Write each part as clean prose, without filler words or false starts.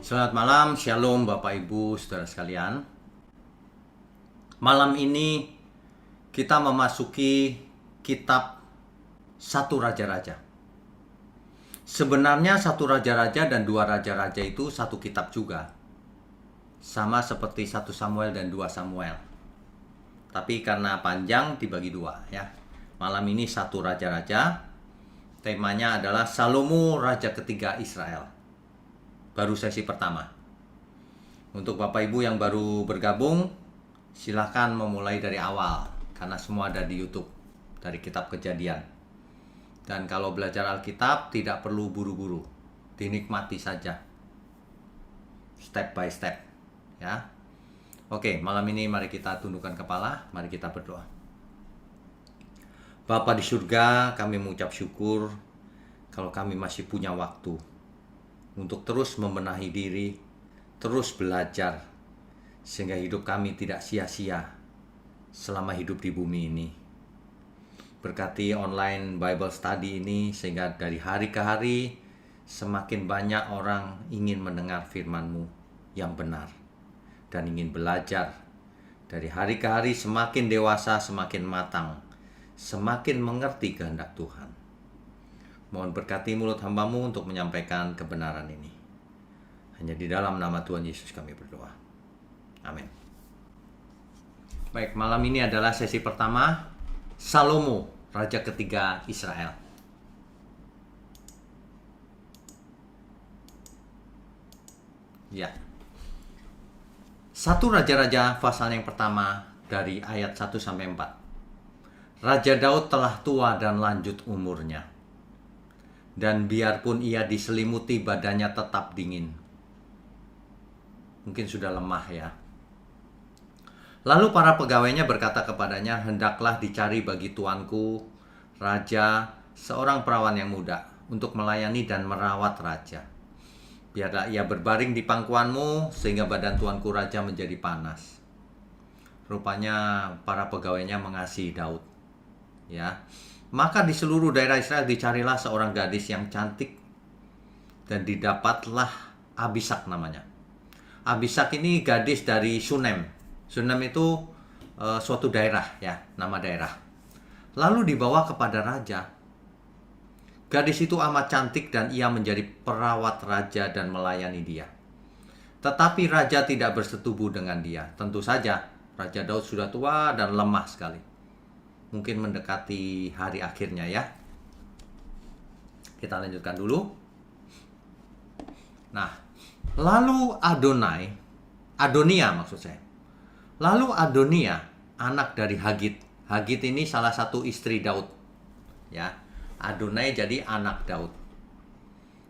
Selamat malam, Shalom Bapak Ibu, Saudara sekalian. Malam ini kita memasuki kitab Satu Raja-Raja. Sebenarnya Satu Raja-Raja dan Dua Raja-Raja itu satu kitab juga. Sama seperti 1 Samuel dan 2 Samuel. Tapi karena panjang dibagi dua ya. Malam ini Satu Raja-Raja. Temanya adalah Salomo Raja ketiga Israel. Baru sesi pertama. Untuk Bapak Ibu yang baru bergabung, silakan memulai dari awal karena semua ada di YouTube dari kitab Kejadian. Dan kalau belajar Alkitab tidak perlu buru-buru, dinikmati saja, step by step, ya. Oke, malam ini mari kita tundukkan kepala, mari kita berdoa. Bapa di surga, kami mengucap syukur kalau kami masih punya waktu untuk terus membenahi diri, terus belajar, sehingga hidup kami tidak sia-sia selama hidup di bumi ini. Berkati online Bible Study ini, sehingga dari hari ke hari semakin banyak orang ingin mendengar firman-Mu yang benar dan ingin belajar. Dari hari ke hari semakin dewasa, semakin matang, semakin mengerti kehendak Tuhan. Mohon berkati mulut hamba-Mu untuk menyampaikan kebenaran ini. Hanya di dalam nama Tuhan Yesus kami berdoa. Amin. Baik, malam ini adalah sesi pertama, Salomo, Raja ketiga Israel. Ya. Satu Raja-Raja pasal yang pertama dari ayat 1 sampai 4. Raja Daud telah tua dan lanjut umurnya. Dan biarpun ia diselimuti, badannya tetap dingin. Mungkin sudah lemah ya. Lalu para pegawainya berkata kepadanya, hendaklah dicari bagi tuanku, raja, seorang perawan yang muda, untuk melayani dan merawat raja. Biarlah ia berbaring di pangkuanmu, sehingga badan tuanku raja menjadi panas. Rupanya para pegawainya mengasihi Daud. Ya. Maka di seluruh daerah Israel dicarilah seorang gadis yang cantik, dan didapatlah Abisak namanya. Abisak ini gadis dari Sunem. Sunem itu suatu daerah ya, nama daerah. Lalu dibawa kepada raja. Gadis itu amat cantik dan ia menjadi perawat raja dan melayani dia. Tetapi raja tidak bersetubuh dengan dia. Tentu saja Raja Daud sudah tua dan lemah sekali. Mungkin mendekati hari akhirnya ya. Kita lanjutkan dulu. Nah, lalu Adonia maksud saya. Lalu Adonia, anak dari Hagit. Hagit ini salah satu istri Daud. Ya, Adonai jadi anak Daud.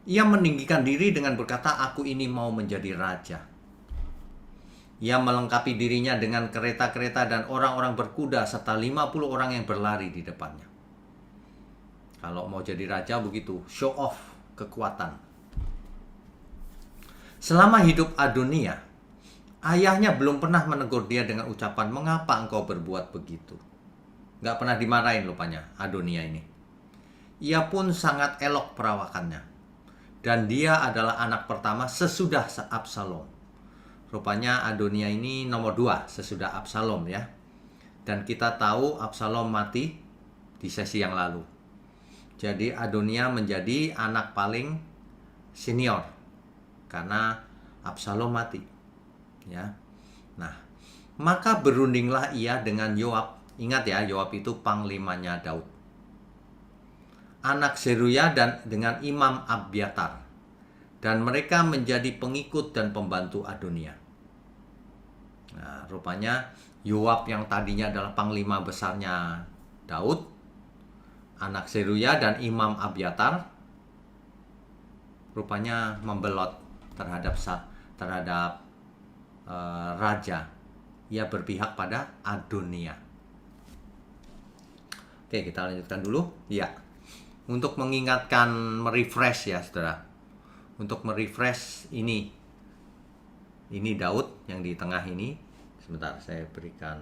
Ia meninggikan diri dengan berkata, aku ini mau menjadi raja. Ia melengkapi dirinya dengan kereta-kereta dan orang-orang berkuda serta 50 orang yang berlari di depannya. Kalau mau jadi raja begitu, show off kekuatan. Selama hidup Adonia, ayahnya belum pernah menegur dia dengan ucapan, mengapa engkau berbuat begitu? Gak pernah dimarahin rupanya Adonia ini. Ia pun sangat elok perawakannya. Dan dia adalah anak pertama sesudah Absalom. Rupanya Adonia ini nomor 2 sesudah Absalom ya. Dan kita tahu Absalom mati di sesi yang lalu. Jadi Adonia menjadi anak paling senior karena Absalom mati. Ya. Nah, maka berundinglah ia dengan Yoab. Ingat ya, Yoab itu panglimanya Daud. Anak Seruya dan dengan Imam Abiatar. Dan mereka menjadi pengikut dan pembantu Adonia. Nah, rupanya Yoab yang tadinya adalah panglima besarnya Daud, anak Seruya dan Imam Abiatar, rupanya membelot terhadap raja. Ia berpihak pada Adonia. Oke, kita lanjutkan dulu. Ya, untuk mengingatkan, merefresh ya saudara. Untuk merefresh ini Daud yang di tengah ini. Sebentar, saya berikan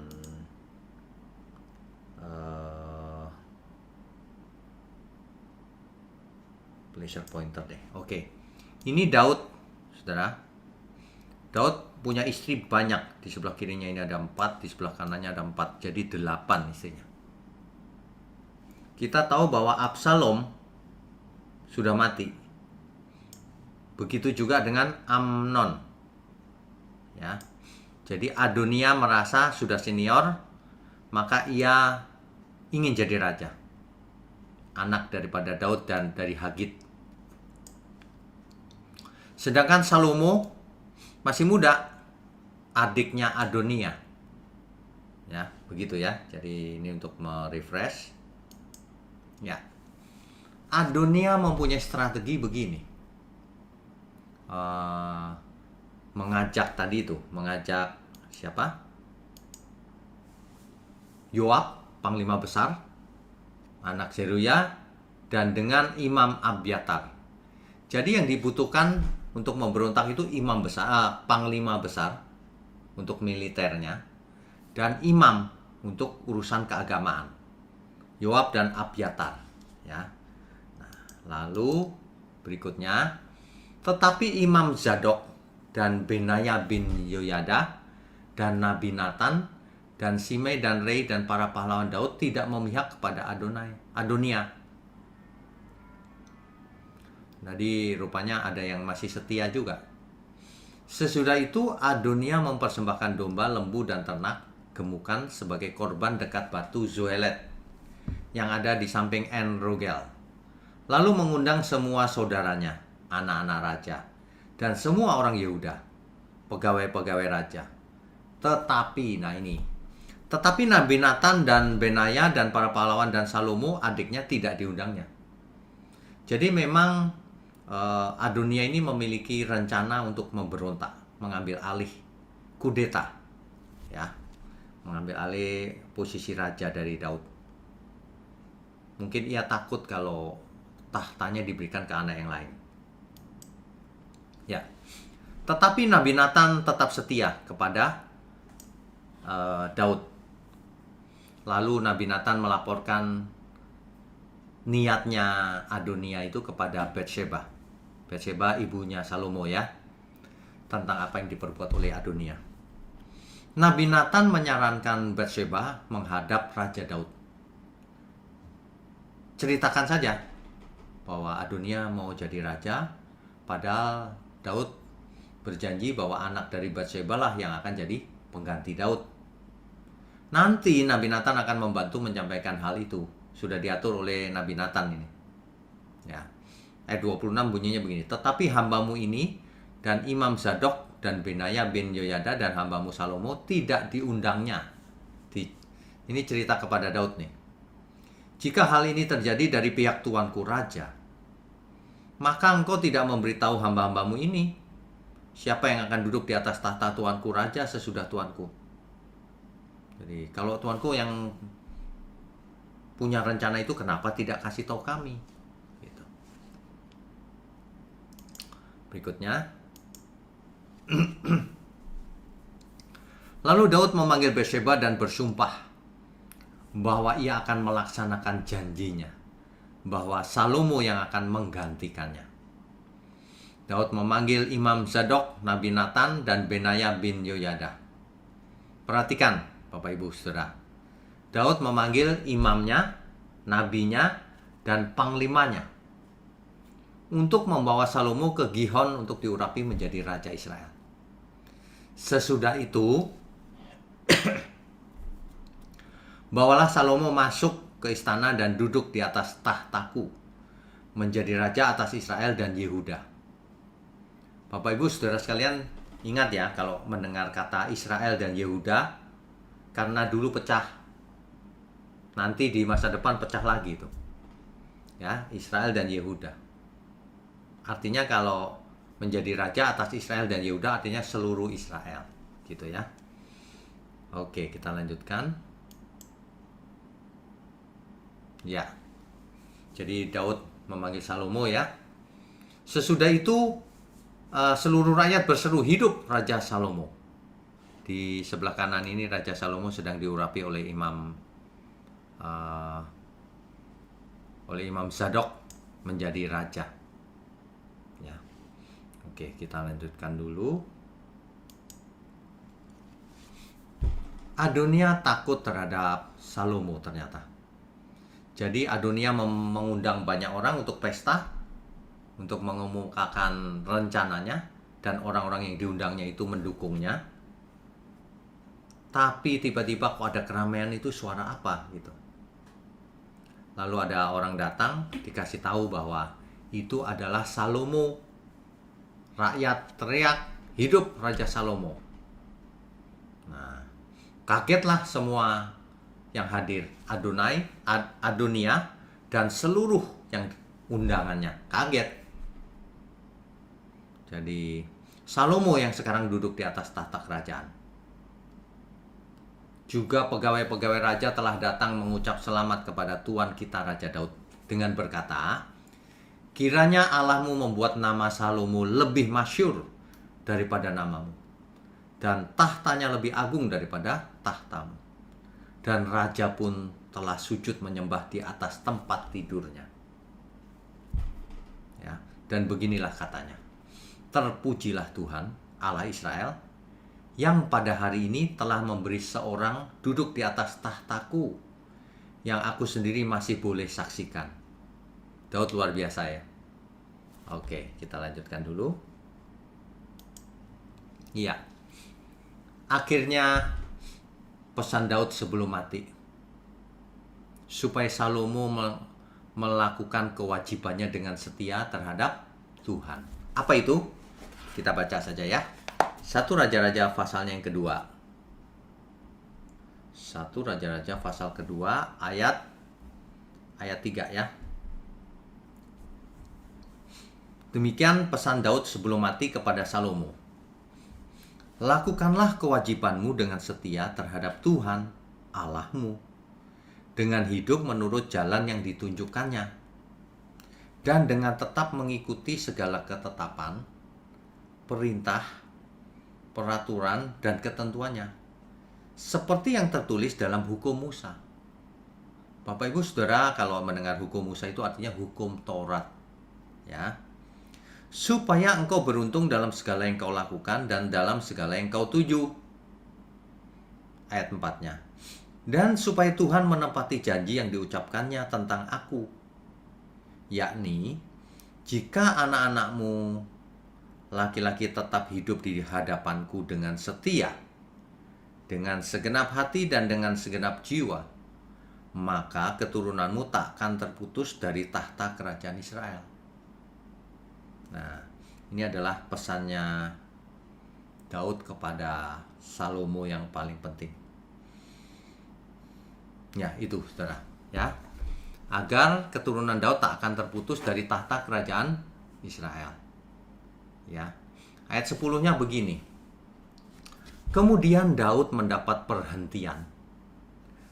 pleasure pointer deh. Oke. Ini Daud, saudara. Daud punya istri banyak. Di sebelah kirinya ini ada 4, di sebelah kanannya ada 4. Jadi 8 istrinya. Kita tahu bahwa Absalom sudah mati. Begitu juga dengan Amnon. Ya. Jadi Adonia merasa sudah senior, maka ia ingin jadi raja. Anak daripada Daud dan dari Hagit. Sedangkan Salomo masih muda, adiknya Adonia. Ya, begitu ya. Jadi ini untuk merefresh. Ya. Adonia mempunyai strategi begini. Mengajak siapa? Yoab, panglima besar, anak Zeruya, dan dengan Imam Abiatar. Jadi yang dibutuhkan untuk memberontak itu panglima besar untuk militernya, dan imam untuk urusan keagamaan. Yoab dan Abiatar. Ya. Nah, lalu berikutnya, tetapi Imam Zadok dan Benaya bin Yoyada dan Nabi Nathan dan Simei dan Rei dan para pahlawan Daud tidak memihak kepada Adonia. Jadi rupanya ada yang masih setia juga. Sesudah itu Adonia mempersembahkan domba, lembu, dan ternak gemukan sebagai korban dekat batu Zohelet yang ada di samping En Rogel. Lalu mengundang semua saudaranya, anak-anak raja, dan semua orang Yehuda, pegawai-pegawai raja. Tetapi Nabi Nathan dan Benaya dan para pahlawan dan Salomo adiknya tidak diundangnya. Jadi memang Adonia ini memiliki rencana untuk memberontak, mengambil alih, kudeta, ya, mengambil alih posisi raja dari Daud. Mungkin ia takut kalau tahtanya diberikan ke anak yang lain. Ya, tetapi Nabi Nathan tetap setia kepada Daud. Lalu Nabi Nathan melaporkan niatnya Adonia itu kepada Batsheba. Batsheba ibunya Salomo ya. Tentang apa yang diperbuat oleh Adonia. Nabi Nathan menyarankan Batsheba menghadap Raja Daud. Ceritakan saja bahwa Adonia mau jadi raja, padahal Daud berjanji bahwa anak dari Batsheba lah yang akan jadi pengganti Daud. Nanti Nabi Nathan akan membantu menyampaikan hal itu. Sudah diatur oleh Nabi Nathan ini. Ya. Ayat 26 bunyinya begini. Tetapi hambamu ini dan Imam Zadok dan Benaya bin Yoyada dan hambamu Salomo tidak diundangnya. Ini cerita kepada Daud nih. Jika hal ini terjadi dari pihak tuanku raja, maka engkau tidak memberitahu hamba-hambamu ini siapa yang akan duduk di atas tahta tuanku raja sesudah tuanku. Jadi kalau tuanku yang punya rencana itu, kenapa tidak kasih tahu kami? Gitu. Berikutnya, lalu Daud memanggil Batsheba dan bersumpah bahwa ia akan melaksanakan janjinya, bahwa Salomo yang akan menggantikannya. Daud memanggil Imam Zadok, Nabi Nathan, dan Benaya bin Yoyada. Perhatikan, Bapak Ibu Saudara. Daud memanggil imamnya, nabinya, dan panglimanya untuk membawa Salomo ke Gihon untuk diurapi menjadi raja Israel. Sesudah itu, bawalah Salomo masuk ke istana dan duduk di atas tahtaku, menjadi raja atas Israel dan Yehuda. Bapak Ibu Saudara sekalian, ingat ya kalau mendengar kata Israel dan Yehuda, karena dulu pecah. Nanti di masa depan pecah lagi itu. Ya, Israel dan Yehuda. Artinya kalau menjadi raja atas Israel dan Yehuda artinya seluruh Israel, gitu ya. Oke, kita lanjutkan. Ya. Jadi Daud memanggil Salomo ya. Sesudah itu seluruh rakyat berseru, hidup Raja Salomo. Di sebelah kanan ini Raja Salomo sedang diurapi oleh Imam Zadok menjadi raja. Ya. Oke, kita lanjutkan dulu. Adonia takut terhadap Salomo ternyata. Jadi Adonia mengundang banyak orang untuk pesta, untuk mengemukakan rencananya, dan orang-orang yang diundangnya itu mendukungnya. Tapi tiba-tiba kok ada keramaian, itu suara apa gitu. Lalu ada orang datang, dikasih tahu bahwa itu adalah Salomo. Rakyat teriak, hidup Raja Salomo. Nah, kagetlah semua yang hadir. Adonia, dan seluruh yang undangannya. Kaget. Jadi, Salomo yang sekarang duduk di atas tahta kerajaan. Juga pegawai-pegawai raja telah datang mengucap selamat kepada Tuan kita Raja Daud dengan berkata, kiranya Allahmu membuat nama Salomo lebih masyhur daripada namamu, dan tahtanya lebih agung daripada tahtamu. Dan raja pun telah sujud menyembah di atas tempat tidurnya. Ya, dan beginilah katanya, terpujilah Tuhan Allah Israel, yang pada hari ini telah memberi seorang duduk di atas tahtaku, yang aku sendiri masih boleh saksikan. Daud luar biasa ya. Oke, kita lanjutkan dulu. Iya. Akhirnya pesan Daud sebelum mati, supaya Salomo melakukan kewajibannya dengan setia terhadap Tuhan. Apa itu? Kita baca saja ya. 1 Raja-Raja pasalnya yang kedua. 1 Raja-Raja pasal kedua ayat 3 ya. Demikian pesan Daud sebelum mati kepada Salomo. Lakukanlah kewajibanmu dengan setia terhadap Tuhan Allahmu, dengan hidup menurut jalan yang ditunjukkannya, dan dengan tetap mengikuti segala ketetapan, perintah, peraturan, dan ketentuannya, seperti yang tertulis dalam hukum Musa. Bapak Ibu Saudara, kalau mendengar hukum Musa itu artinya hukum Taurat, ya. Supaya engkau beruntung dalam segala yang kau lakukan dan dalam segala yang kau tuju. Ayat 4-nya. Dan supaya Tuhan menepati janji yang diucapkannya tentang aku, yakni jika anak-anakmu laki-laki tetap hidup di hadapanku dengan setia, dengan segenap hati dan dengan segenap jiwa, maka keturunanmu takkan terputus dari tahta kerajaan Israel. Nah, ini adalah pesannya Daud kepada Salomo yang paling penting. Ya, itu saudara, ya. Agar keturunan Daud tak akan terputus dari tahta kerajaan Israel. Ya. Ayat 10-nya begini. Kemudian Daud mendapat perhentian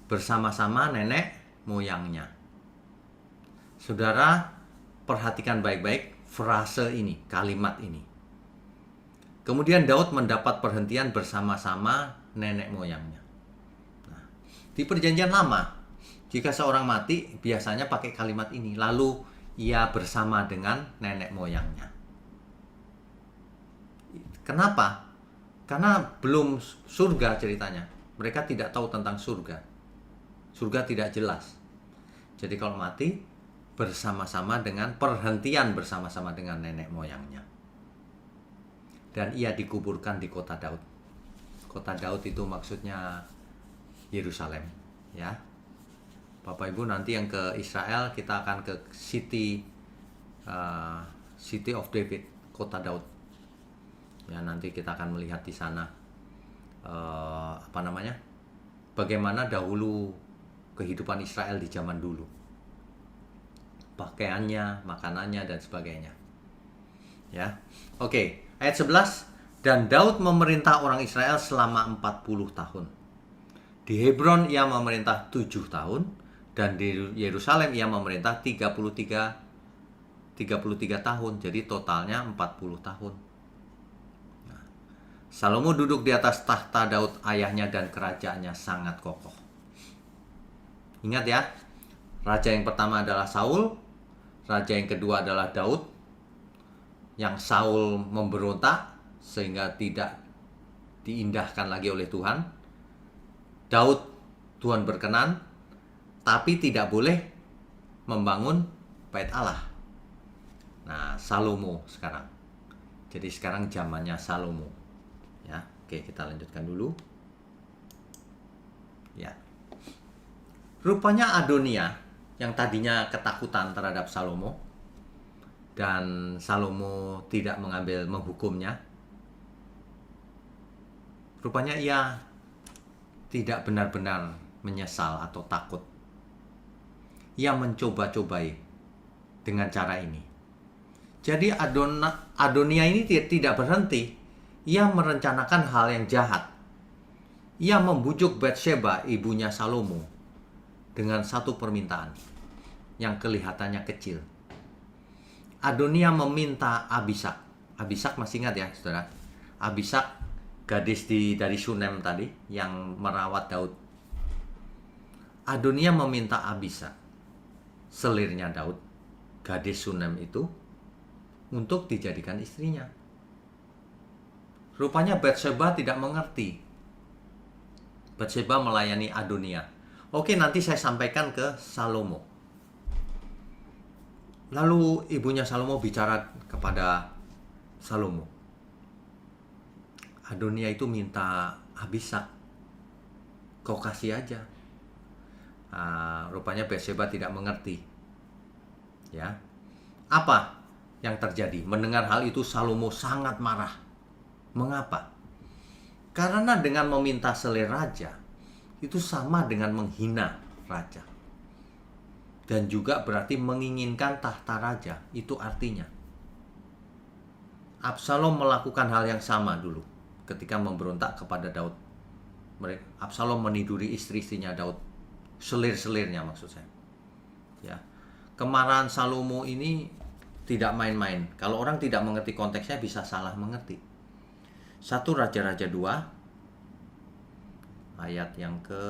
bersama-sama nenek moyangnya. Saudara, perhatikan baik-baik frase ini, kalimat ini. Kemudian Daud mendapat perhentian bersama-sama nenek moyangnya. Nah, di Perjanjian Lama, jika seorang mati biasanya pakai kalimat ini, lalu ia bersama dengan nenek moyangnya. Kenapa? Karena belum surga ceritanya. Mereka tidak tahu tentang surga. Surga tidak jelas. Jadi kalau mati bersama-sama dengan perhentian bersama-sama dengan nenek moyangnya. Dan ia dikuburkan di kota Daud. Kota Daud itu maksudnya Yerusalem, ya. Bapak Ibu, nanti yang ke Israel kita akan ke City of David, kota Daud. Ya, nanti kita akan melihat di sana bagaimana dahulu kehidupan Israel di zaman dulu, pakaiannya, makanannya, dan sebagainya. Ya, oke. Ayat 11. Dan Daud memerintah orang Israel selama 40 tahun. Di Hebron ia memerintah 7 tahun, dan di Yerusalem ia memerintah 33 tahun. Jadi totalnya 40 tahun. Salomo duduk di atas tahta Daud ayahnya dan kerajaannya sangat kokoh. Ingat ya, raja yang pertama adalah Saul, raja yang kedua adalah Daud. Yang Saul memberontak sehingga tidak diindahkan lagi oleh Tuhan. Daud, Tuhan berkenan, tapi tidak boleh membangun bait Allah. Nah, Salomo sekarang. Jadi sekarang zamannya Salomo. Ya, oke, kita lanjutkan dulu. Ya. Rupanya Adonia yang tadinya ketakutan terhadap Salomo dan Salomo tidak menghukumnya. Rupanya ia tidak benar-benar menyesal atau takut. Ia mencoba-cobai dengan cara ini. Jadi Adonia ini tidak berhenti. Ia merencanakan hal yang jahat. Ia membujuk Batsheba, ibunya Salomo, dengan satu permintaan yang kelihatannya kecil. Adonia meminta Abisak. Abisak masih ingat ya, saudara? Abisak, gadis dari Shunem tadi, yang merawat Daud. Adonia meminta Abisak, selirnya Daud, gadis Shunem itu, untuk dijadikan istrinya. Rupanya Batsheba tidak mengerti. Batsheba melayani Adonia. Oke, nanti saya sampaikan ke Salomo. Lalu ibunya Salomo bicara kepada Salomo. Adonia itu minta Abisak, kau kasih aja. Rupanya Batsheba tidak mengerti. Ya, apa yang terjadi? Mendengar hal itu Salomo sangat marah. Mengapa? Karena dengan meminta selir raja itu sama dengan menghina raja. Dan juga berarti menginginkan tahta raja. Itu artinya Absalom melakukan hal yang sama dulu ketika memberontak kepada Daud. Absalom meniduri istri-istrinya Daud, selir-selirnya maksud saya. Ya. Kemarahan Salomo ini tidak main-main. Kalau orang tidak mengerti konteksnya bisa salah mengerti. 1 Raja-Raja 2 ayat yang ke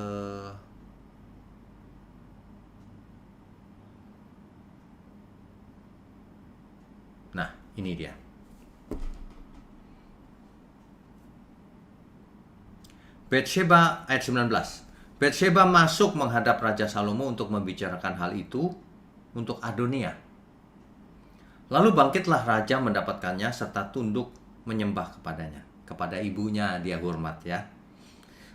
Nah, ini dia. Batsheba ayat 19. Batsheba masuk menghadap Raja Salomo untuk membicarakan hal itu untuk Adonia. Lalu bangkitlah raja mendapatkannya serta tunduk menyembah kepadanya. Kepada ibunya dia hormat ya.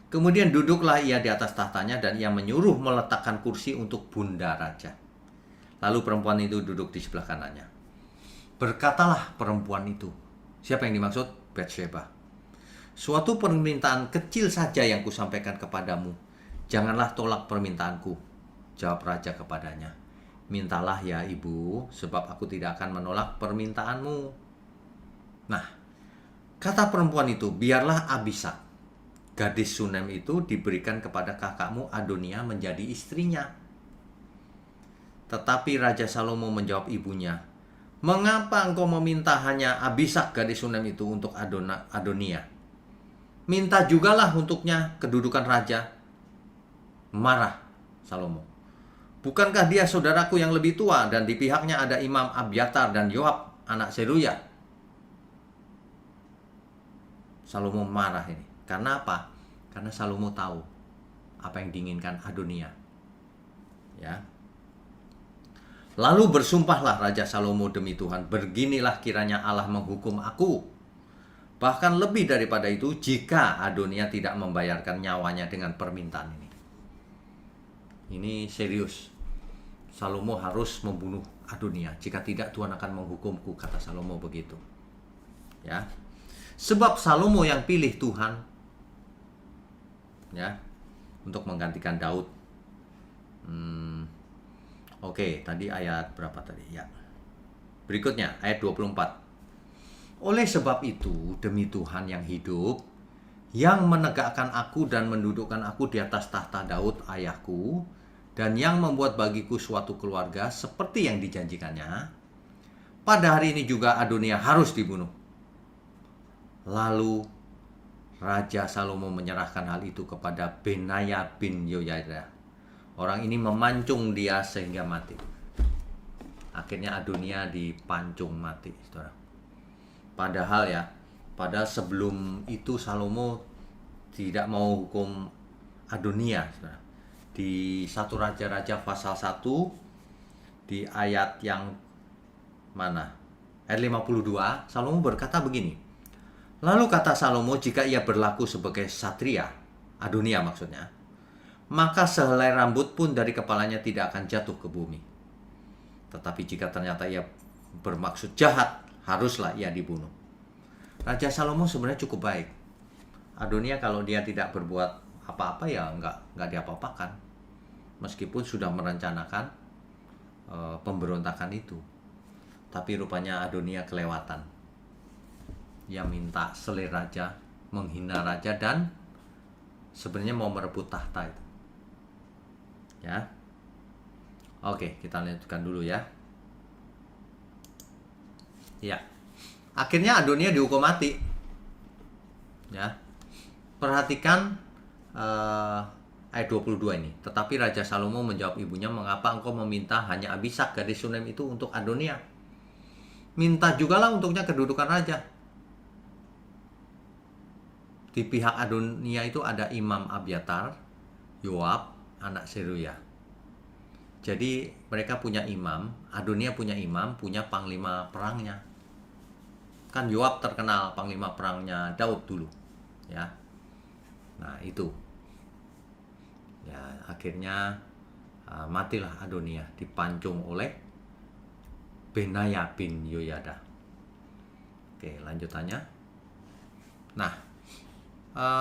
Kemudian duduklah ia di atas tahtanya dan ia menyuruh meletakkan kursi untuk bunda raja. Lalu perempuan itu duduk di sebelah kanannya. Berkatalah perempuan itu. Siapa yang dimaksud? Batsheba. Suatu permintaan kecil saja yang kusampaikan kepadamu. Janganlah tolak permintaanku. Jawab raja kepadanya. Mintalah ya ibu, sebab aku tidak akan menolak permintaanmu. Nah, kata perempuan itu, biarlah Abisak, gadis Shunem itu diberikan kepada kakakmu Adonia menjadi istrinya. Tetapi Raja Salomo menjawab ibunya, mengapa engkau meminta hanya Abisak gadis Shunem itu untuk Adonia? Minta jugalah untuknya kedudukan raja. Marah Salomo. Bukankah dia saudaraku yang lebih tua dan di pihaknya ada Imam Abiatar dan Yoab anak Seruya? Salomo marah ini. Karena apa? Karena Salomo tahu apa yang diinginkan Adonia. Ya. Lalu bersumpahlah Raja Salomo demi Tuhan, beginilah kiranya Allah menghukum aku. Bahkan lebih daripada itu jika Adonia tidak membayarkan nyawanya dengan permintaan ini. Ini serius. Salomo harus membunuh Adonia. Jika tidak Tuhan akan menghukumku, kata Salomo begitu. Ya. Sebab Salomo yang pilih Tuhan ya untuk menggantikan Daud. Oke, tadi ayat berapa tadi? Ya. Berikutnya ayat 24. Oleh sebab itu, demi Tuhan yang hidup, yang menegakkan aku dan mendudukkan aku di atas tahta Daud ayahku, dan yang membuat bagiku suatu keluarga seperti yang dijanjikannya, pada hari ini juga Adonia harus dibunuh. Lalu Raja Salomo menyerahkan hal itu kepada Benaya bin Yoyada. Orang ini memancung dia sehingga mati. Akhirnya Adonia dipancung mati, saudara. Padahal sebelum itu Salomo tidak mau hukum Adonia. Saudara. Di 1 Raja-Raja pasal 1 di ayat yang mana? Ayat 52, Salomo berkata begini. Lalu kata Salomo, jika ia berlaku sebagai satria, Adonia maksudnya, maka sehelai rambut pun dari kepalanya tidak akan jatuh ke bumi. Tetapi jika ternyata ia bermaksud jahat, haruslah ia dibunuh. Raja Salomo sebenarnya cukup baik. Adonia kalau dia tidak berbuat apa-apa ya nggak diapa-apakan. Meskipun sudah merencanakan pemberontakan itu. Tapi rupanya Adonia kelewatan. Ia minta selai raja, menghina raja, dan sebenarnya mau merebut tahta itu. Ya. Oke, kita lanjutkan dulu ya. Ya. Akhirnya Adonia dihukum mati. Ya. Perhatikan ayat 22 ini. Tetapi Raja Salomo menjawab ibunya, mengapa engkau meminta hanya Abishag gadis Sunem itu untuk Adonia? Minta jugalah untuknya kedudukan raja. Di pihak Adonia itu ada Imam Abiatar, Yoab, anak Seruya. Jadi mereka punya imam, Adonia punya imam, punya panglima perangnya. Kan Yoab terkenal panglima perangnya Daud dulu, ya. Nah itu, ya akhirnya matilah Adonia, dipancung oleh Benaya bin Yoyada. Oke, lanjutannya. Nah,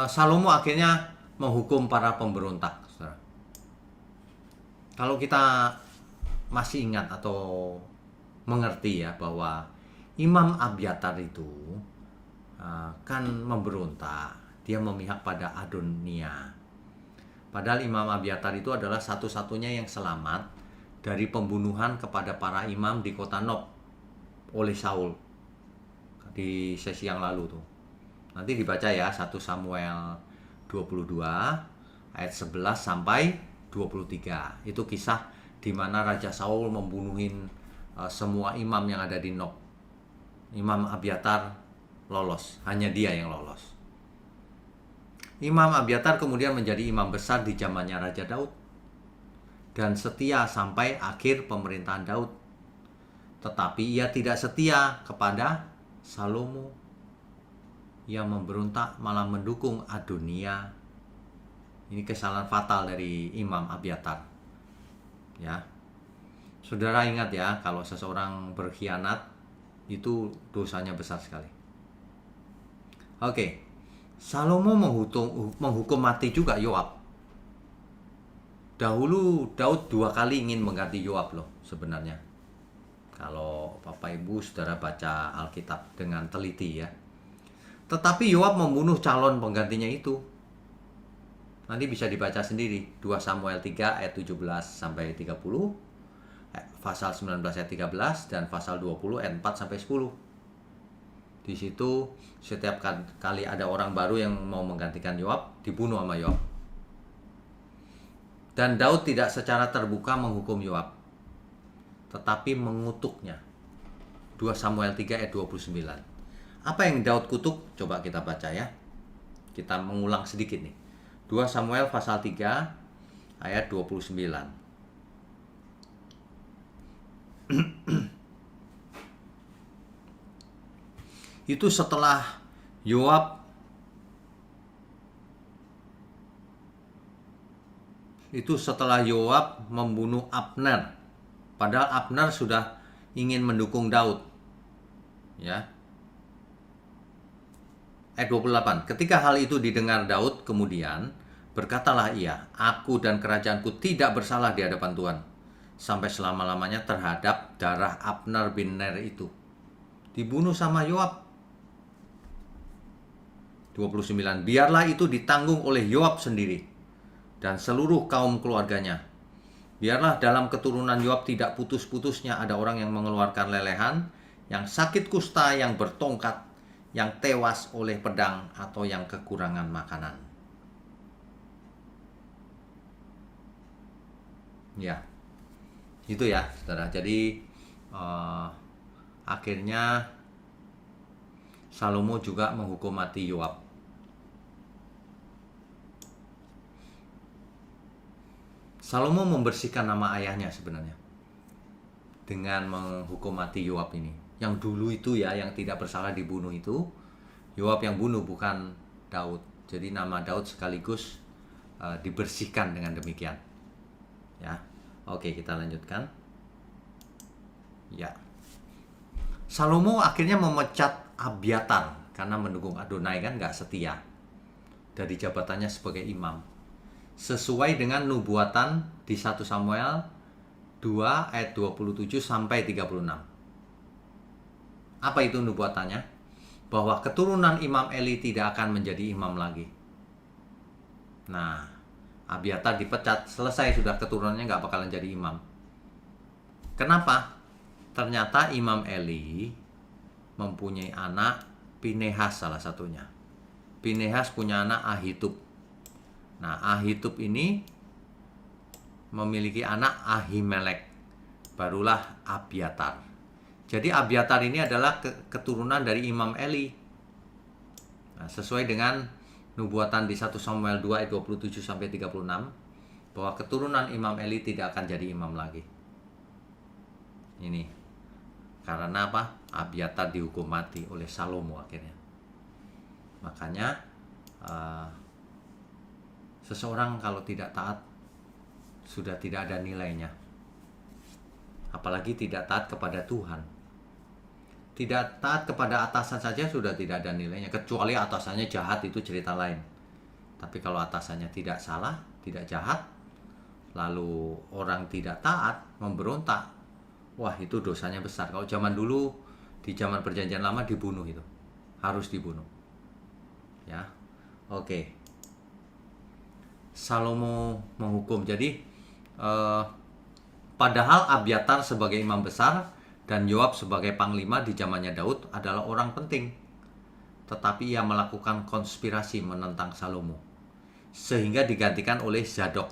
Salomo akhirnya menghukum para pemberontak. Saudara. Kalau kita masih ingat atau mengerti ya bahwa Imam Abiatar itu kan memberontak, dia memihak pada Adonia. Padahal Imam Abiatar itu adalah satu-satunya yang selamat dari pembunuhan kepada para imam di kota Nob oleh Saul di sesi yang lalu tuh. Nanti dibaca ya 1 Samuel 22 ayat 11 sampai 23. Itu kisah di mana Raja Saul membunuhin semua imam yang ada di Nob. Imam Abiatar lolos, hanya dia yang lolos. Imam Abiatar kemudian menjadi imam besar di zamannya Raja Daud dan setia sampai akhir pemerintahan Daud. Tetapi ia tidak setia kepada Salomo. Ia memberontak, malah mendukung Adonia. Ini kesalahan fatal dari Imam Abiatar. Ya. Saudara ingat ya, kalau seseorang berkhianat itu dosanya besar sekali. Oke. Salomo menghukum mati juga Yoab. Dahulu Daud 2 kali ingin mengganti Yoab loh sebenarnya. Kalau Bapak Ibu saudara baca Alkitab dengan teliti ya. Tetapi Yoab membunuh calon penggantinya itu. Nanti bisa dibaca sendiri. 2 Samuel 3 ayat 17 sampai 30. Pasal 19 ayat 13 dan pasal 20 ayat 4 sampai 10. Di situ setiap kali ada orang baru yang mau menggantikan Yoab, dibunuh sama Yoab. Dan Daud tidak secara terbuka menghukum Yoab, tetapi mengutuknya. 2 Samuel 3 ayat 29. Apa yang Daud kutuk? Coba kita baca ya. Kita mengulang sedikit nih. 2 Samuel pasal 3 ayat 29. Itu setelah Yoab membunuh Abner. Padahal Abner sudah ingin mendukung Daud. Ya. Ayat 28. Ketika hal itu didengar Daud, kemudian berkatalah ia, aku dan kerajaanku tidak bersalah di hadapan Tuhan sampai selama-lamanya terhadap darah Abner bin Ner itu. Dibunuh sama Yoab. 29. Biarlah itu ditanggung oleh Yoab sendiri dan seluruh kaum keluarganya. Biarlah dalam keturunan Yoab tidak putus-putusnya ada orang yang mengeluarkan lelehan, yang sakit kusta, yang bertongkat, yang tewas oleh pedang, atau yang kekurangan makanan. Ya, itu ya, saudara. Jadi akhirnya Salomo juga menghukum mati Yoab. Salomo membersihkan nama ayahnya sebenarnya dengan menghukum mati Yoab ini. Yang dulu itu ya, yang tidak bersalah dibunuh itu, Yoab yang bunuh, bukan Daud. Jadi nama Daud sekaligus dibersihkan dengan demikian. Ya, oke, kita lanjutkan. Ya, Salomo akhirnya memecat Abiatar karena mendukung Adonai, kan nggak setia, dari jabatannya sebagai imam, sesuai dengan nubuatan di 1 Samuel 2 ayat 27 sampai 36. Apa itu nubuatannya? Bahwa keturunan Imam Eli tidak akan menjadi imam lagi. Nah, Abiatar dipecat, selesai sudah, keturunannya nggak bakalan jadi imam. Kenapa? Ternyata Imam Eli mempunyai anak Pinehas salah satunya. Pinehas punya anak Ahitub. Nah, Ahitub ini memiliki anak Ahimelek. Barulah Abiatar. Jadi Abiatar ini adalah keturunan dari Imam Eli. Nah, sesuai dengan nubuatan di 1 Samuel 2 ayat 27 sampai 36 bahwa keturunan Imam Eli tidak akan jadi imam lagi. Ini karena apa? Abiatar dihukum mati oleh Salomo akhirnya. Makanya seseorang kalau tidak taat sudah tidak ada nilainya. Apalagi tidak taat kepada Tuhan. Tidak taat kepada atasan saja sudah tidak ada nilainya. Kecuali atasannya jahat, itu cerita lain. Tapi kalau atasannya tidak salah, tidak jahat, lalu orang tidak taat, memberontak, wah itu dosanya besar. Kalau zaman dulu, di zaman perjanjian lama dibunuh itu. Harus dibunuh. Ya, oke. Salomo menghukum. Jadi, padahal Abiatar sebagai imam besar dan Yoab sebagai panglima di zamannya Daud adalah orang penting. Tetapi ia melakukan konspirasi menentang Salomo. Sehingga digantikan oleh Zadok,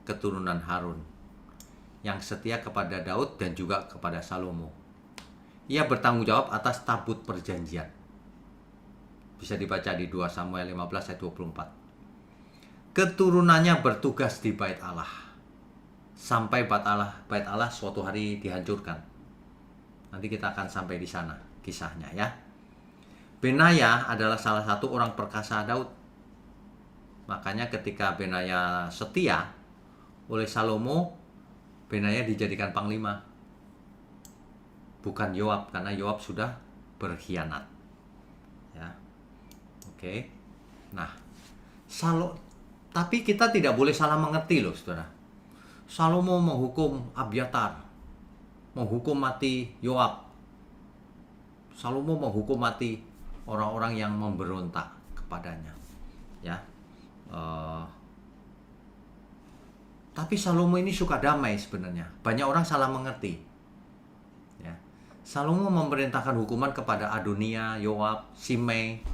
keturunan Harun, yang setia kepada Daud dan juga kepada Salomo. Ia bertanggung jawab atas tabut perjanjian. Bisa dibaca di 2 Samuel 15 ayat 24. Keturunannya bertugas di bait Allah. Sampai bait Allah suatu hari dihancurkan. Nanti kita akan sampai di sana kisahnya ya. Benaya adalah salah satu orang perkasa Daud. Makanya ketika Benaya setia oleh Salomo, Benaya dijadikan panglima. Bukan Yoab, karena Yoab sudah berkhianat. Ya. Oke. Nah, tapi kita tidak boleh salah mengerti loh, Saudara. Salomo menghukum Abiatar, menghukum mati Yoab. Salomo menghukum mati orang-orang yang memberontak kepadanya. Ya, tapi Salomo ini suka damai sebenarnya. Banyak orang salah mengerti. Ya, Salomo memerintahkan hukuman kepada Adonia, Yoab, Simei,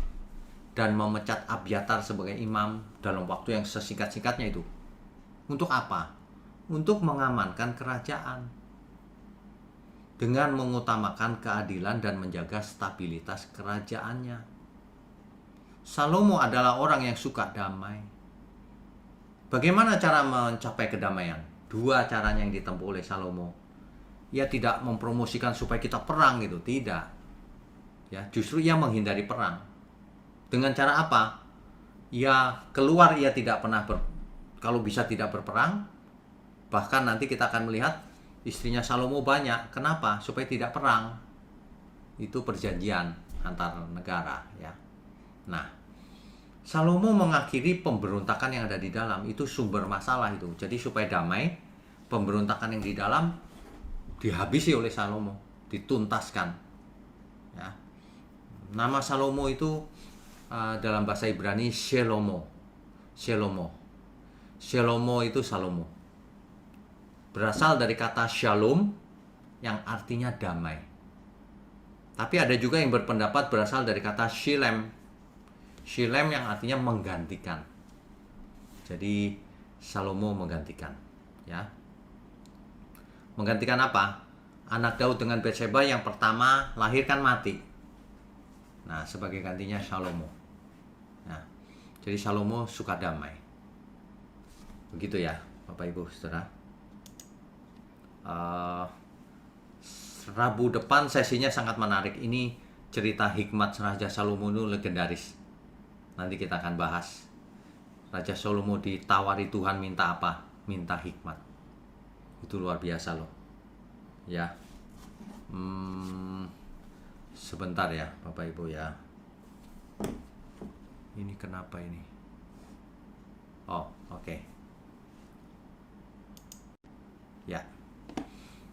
dan memecat Abiatar sebagai imam dalam waktu yang sesingkat-singkatnya itu. Untuk apa? Untuk mengamankan kerajaan. Dengan mengutamakan keadilan dan menjaga stabilitas kerajaannya. Salomo adalah orang yang suka damai. Bagaimana cara mencapai kedamaian? 2 caranya yang ditempuh oleh Salomo. Ia tidak mempromosikan supaya kita perang gitu, tidak. Ya, justru ia menghindari perang. Dengan cara apa? Ia keluar, ia tidak pernah kalau bisa tidak berperang. Bahkan nanti kita akan melihat istrinya Salomo banyak. Kenapa? Supaya tidak perang. Itu perjanjian antar negara ya. Nah, Salomo mengakhiri pemberontakan yang ada di dalam. Itu sumber masalah itu. Jadi supaya damai, pemberontakan yang di dalam dihabisi oleh Salomo, dituntaskan. Ya. Nama Salomo itu dalam bahasa Ibrani Shelomo. Shelomo itu Salomo. Berasal dari kata shalom yang artinya damai. Tapi ada juga yang berpendapat berasal dari kata shilem. Shilem yang artinya menggantikan. Jadi Salomo menggantikan, ya. Menggantikan apa? Anak Daud dengan Batseba yang pertama lahir kan mati. Nah, sebagai gantinya Salomo. Nah, jadi Salomo suka damai. Begitu ya. Bapak Ibu Saudara. Rabu depan sesinya sangat menarik. Ini cerita hikmat Raja Salomo itu legendaris. Nanti kita akan bahas. Raja Salomo ditawari Tuhan minta apa? Minta hikmat. Itu luar biasa loh. Ya. Sebentar ya Bapak Ibu ya. Ini kenapa ini? Oh, oke. Ya.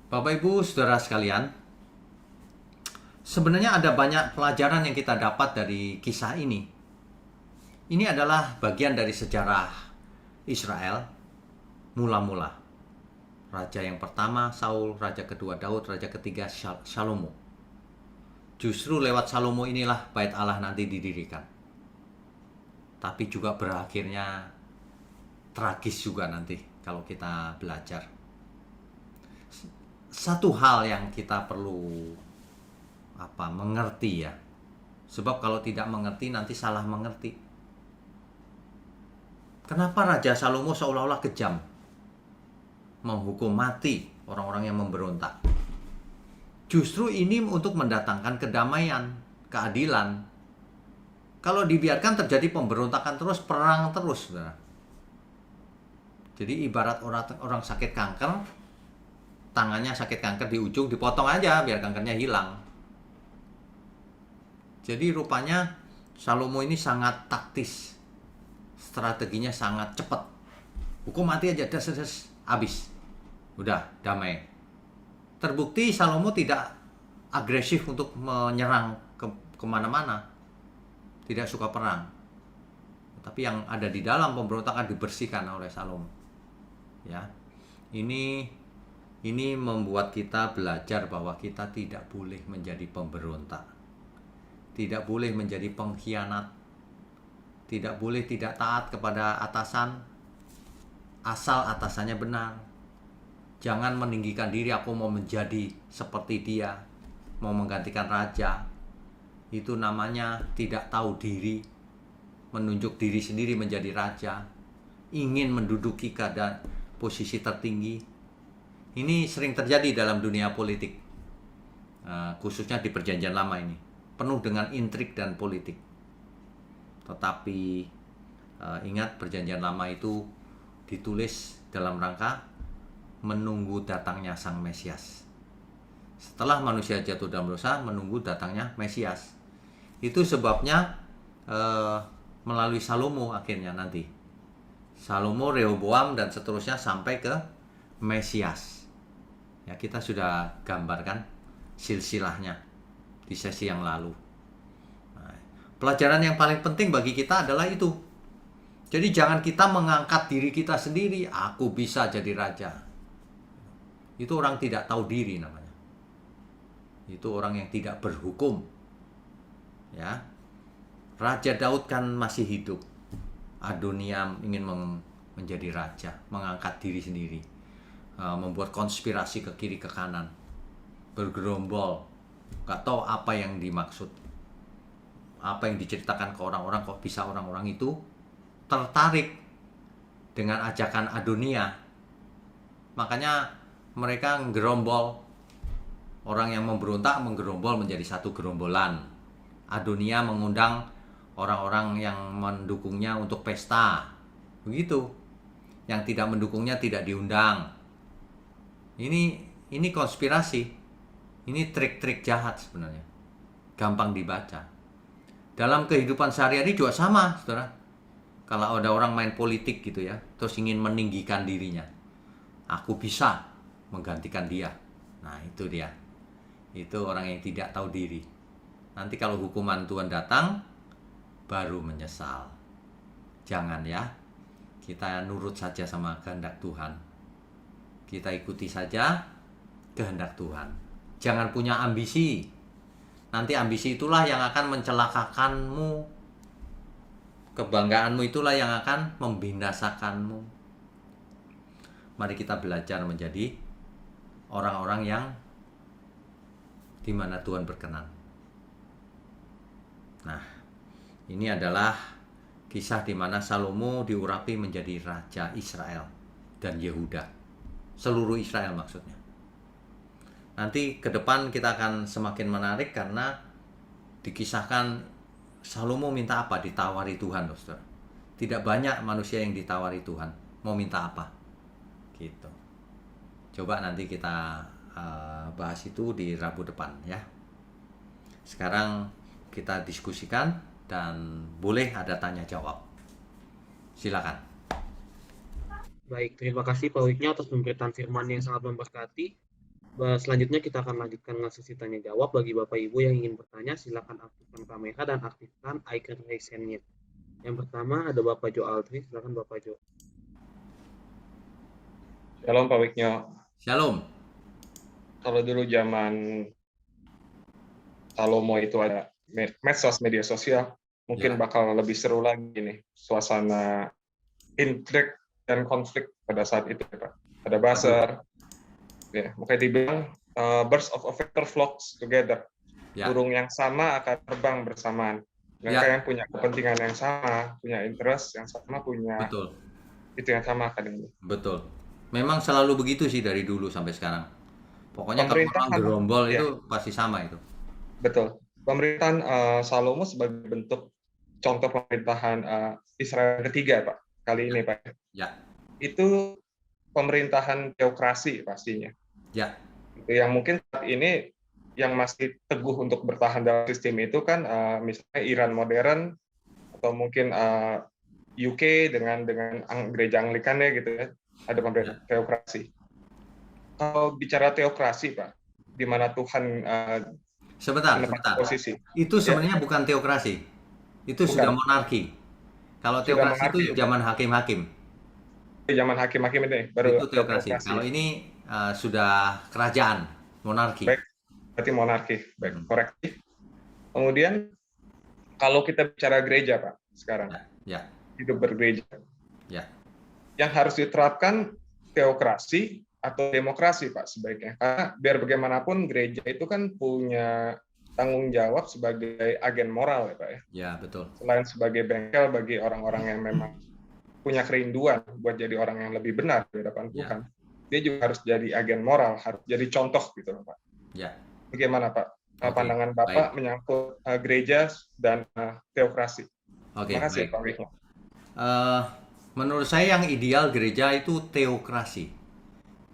Bapak Ibu Saudara sekalian, sebenarnya ada banyak pelajaran yang kita dapat dari kisah ini. Ini adalah bagian dari sejarah Israel mula-mula. Raja yang pertama Saul, raja kedua Daud, raja ketiga Salomo. Justru lewat Salomo inilah bait Allah nanti didirikan. Tapi juga berakhirnya tragis juga nanti kalau kita belajar. Satu hal yang kita perlu mengerti ya. Sebab kalau tidak mengerti nanti salah mengerti. Kenapa Raja Salomo seolah-olah kejam? Menghukum mati orang-orang yang memberontak. Justru ini untuk mendatangkan kedamaian, keadilan. Kalau dibiarkan terjadi pemberontakan terus, perang terus, saudara. Jadi ibarat orang sakit kanker, tangannya sakit kanker di ujung, dipotong aja biar kankernya hilang. Jadi rupanya Salomo ini sangat taktis. Strateginya sangat cepat. Hukum mati aja, habis. Udah, damai. Terbukti Salomo tidak agresif untuk menyerang kemana-mana. Tidak suka perang. Tapi yang ada di dalam pemberontakan dibersihkan oleh Salomo. Ya. Ini membuat kita belajar bahwa kita tidak boleh menjadi pemberontak. Tidak boleh menjadi pengkhianat. Tidak boleh tidak taat kepada atasan asal atasannya benar. Jangan meninggikan diri, aku mau menjadi seperti dia, mau menggantikan raja. Itu namanya tidak tahu diri, menunjuk diri sendiri menjadi raja, ingin menduduki keadaan posisi tertinggi. Ini sering terjadi dalam dunia politik, khususnya di Perjanjian Lama ini, penuh dengan intrik dan politik. Tetapi ingat, Perjanjian Lama itu ditulis dalam rangka menunggu datangnya Sang Mesias. Setelah manusia jatuh dalam dosa, menunggu datangnya Mesias. Itu sebabnya melalui Salomo akhirnya nanti. Salomo, Rehoboam, dan seterusnya sampai ke Mesias. Ya, kita sudah gambarkan silsilahnya di sesi yang lalu. Nah, pelajaran yang paling penting bagi kita adalah itu. Jadi jangan kita mengangkat diri kita sendiri, aku bisa jadi raja. Itu orang tidak tahu diri namanya. Itu orang yang tidak berhukum. Ya. Raja Daud kan masih hidup. Adonia ingin menjadi raja, mengangkat diri sendiri. Membuat konspirasi ke kiri ke kanan. Bergerombol. Gak tahu apa yang dimaksud. Apa yang diceritakan ke orang-orang, kok bisa orang-orang itu tertarik dengan ajakan Adonia. Makanya mereka menggerombol. Orang yang memberontak menggerombol menjadi satu gerombolan. Adonia mengundang orang-orang yang mendukungnya untuk pesta. Begitu. Yang tidak mendukungnya tidak diundang. Ini konspirasi. Ini trik-trik jahat sebenarnya. Gampang dibaca. Dalam kehidupan sehari-hari juga sama, saudara. Kalau ada orang main politik gitu ya, terus ingin meninggikan dirinya. Aku bisa menggantikan dia. Nah, itu dia. Itu orang yang tidak tahu diri. Nanti kalau hukuman Tuhan datang, baru menyesal. Jangan ya. Kita nurut saja sama kehendak Tuhan. Kita ikuti saja kehendak Tuhan. Jangan punya ambisi. Nanti ambisi itulah yang akan mencelakakanmu. Kebanggaanmu itulah yang akan membinasakanmu. Mari kita belajar menjadi orang-orang yang di mana Tuhan berkenan. Nah, ini adalah kisah di mana Salomo diurapi menjadi raja Israel. dan Yehuda. Seluruh Israel maksudnya. Nanti ke depan kita akan semakin menarik karena dikisahkan Salomo minta apa? Ditawari Tuhan, Saudara. Tidak banyak manusia yang ditawari Tuhan. Mau minta apa? Gitu. Coba nanti kita bahas itu di Rabu depan ya. Sekarang kita diskusikan dan boleh ada tanya jawab. Silakan. Baik, terima kasih Pak Wiknya atas pemberitaan firman yang sangat memberkati. Selanjutnya kita akan lanjutkan dengan sesi tanya jawab. Bagi Bapak Ibu yang ingin bertanya, silakan aktifkan kamera dan aktifkan icon raise hand-nya. Yang pertama ada Bapak Jo Aldri, silakan Bapak Jo. Shalom Pak Wiknya. Shalom. Kalau dulu zaman Salomo itu ada medsos, media sosial, mungkin bakal lebih seru lagi nih suasana intrik dan konflik pada saat itu, Pak. Ada buzzer, ya, makanya dibilang birds of a feather flocks together. Burung yang sama akan terbang bersamaan. Mereka yang punya kepentingan yang sama, punya interest yang sama, punya itu yang sama akan ini. Betul. Memang selalu begitu sih dari dulu sampai sekarang. Pokoknya kalau orang gerombol itu pasti sama itu. Betul. Pemerintahan Salomo sebagai bentuk contoh pemerintahan Israel ketiga, Pak. Kali ini, Pak. Ya. Itu pemerintahan teokrasi pastinya. Ya. Yang mungkin saat ini yang masih teguh untuk bertahan dalam sistem itu kan misalnya Iran modern atau mungkin UK dengan gereja Anglikannya gitu ya. Ada pemerintahan teokrasi. Kalau bicara teokrasi, Pak, di mana Tuhan sebentar. posisi. Itu sebenarnya bukan teokrasi. Itu sudah monarki. Kalau teokrasi itu zaman hakim-hakim. Zaman hakim-hakim ini baru itu teokrasi. Kalau ini sudah kerajaan, monarki. Baik, berarti monarki. Baik, korektif. Kemudian kalau kita bicara gereja, Pak, sekarang. Ya. Hidup bergereja. Ya. Yang harus diterapkan teokrasi atau demokrasi, Pak, sebaiknya. Karena biar bagaimanapun gereja itu kan punya tanggung jawab sebagai agen moral, ya, Pak, ya. Ya, betul. Selain sebagai bengkel bagi orang-orang yang memang punya kerinduan buat jadi orang yang lebih benar di hadapan Tuhan. Dia juga harus jadi agen moral, harus jadi contoh gitu, Pak. Ya. Bagaimana, Pak? Pandangan Bapak menyangkut gereja dan teokrasi. Terima kasih, Pak Wiknya. Menurut saya yang ideal gereja itu teokrasi.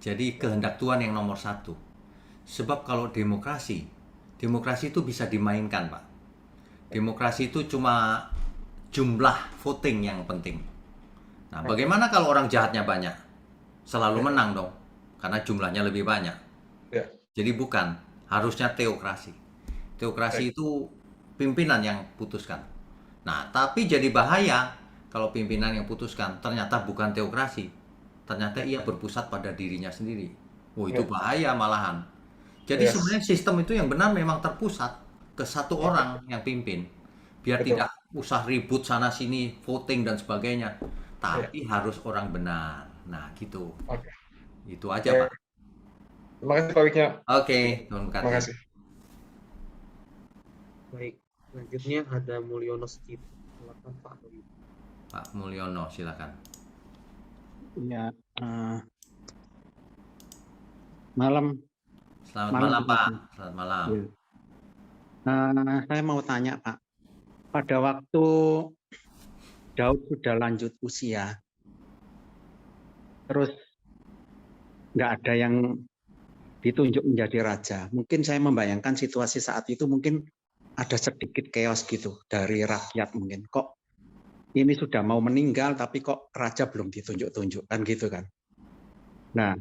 Jadi kehendak Tuhan yang nomor satu. Sebab kalau demokrasi itu bisa dimainkan, Pak. Demokrasi itu cuma jumlah voting yang penting. Nah, bagaimana kalau orang jahatnya banyak? Selalu menang dong, karena jumlahnya lebih banyak. Jadi bukan, harusnya teokrasi. Teokrasi itu pimpinan yang putuskan. Nah, tapi jadi bahaya kalau pimpinan yang putuskan ternyata bukan teokrasi. Ternyata ia berpusat pada dirinya sendiri. Itu bahaya malahan. Jadi sebenarnya sistem itu yang benar memang terpusat ke satu orang yang pimpin. Biar tidak usah ribut sana sini, voting dan sebagainya. Tapi harus orang benar. Nah, gitu. Itu aja, Pak. Terima kasih, Pak Wiknya. Oke, terima kasih. Baik, selanjutnya ada Mulyono Steve. Silakan, Pak. Pak Mulyono, silakan. Ya, malam. Selamat malam, Pak. Selamat malam. Ya. Saya mau tanya, Pak. Pada waktu Daud sudah lanjut usia, terus nggak ada yang ditunjuk menjadi raja. Mungkin saya membayangkan situasi saat itu mungkin ada sedikit chaos gitu dari rakyat mungkin. Kok ini sudah mau meninggal tapi kok raja belum ditunjuk-tunjuk kan gitu kan. Nah,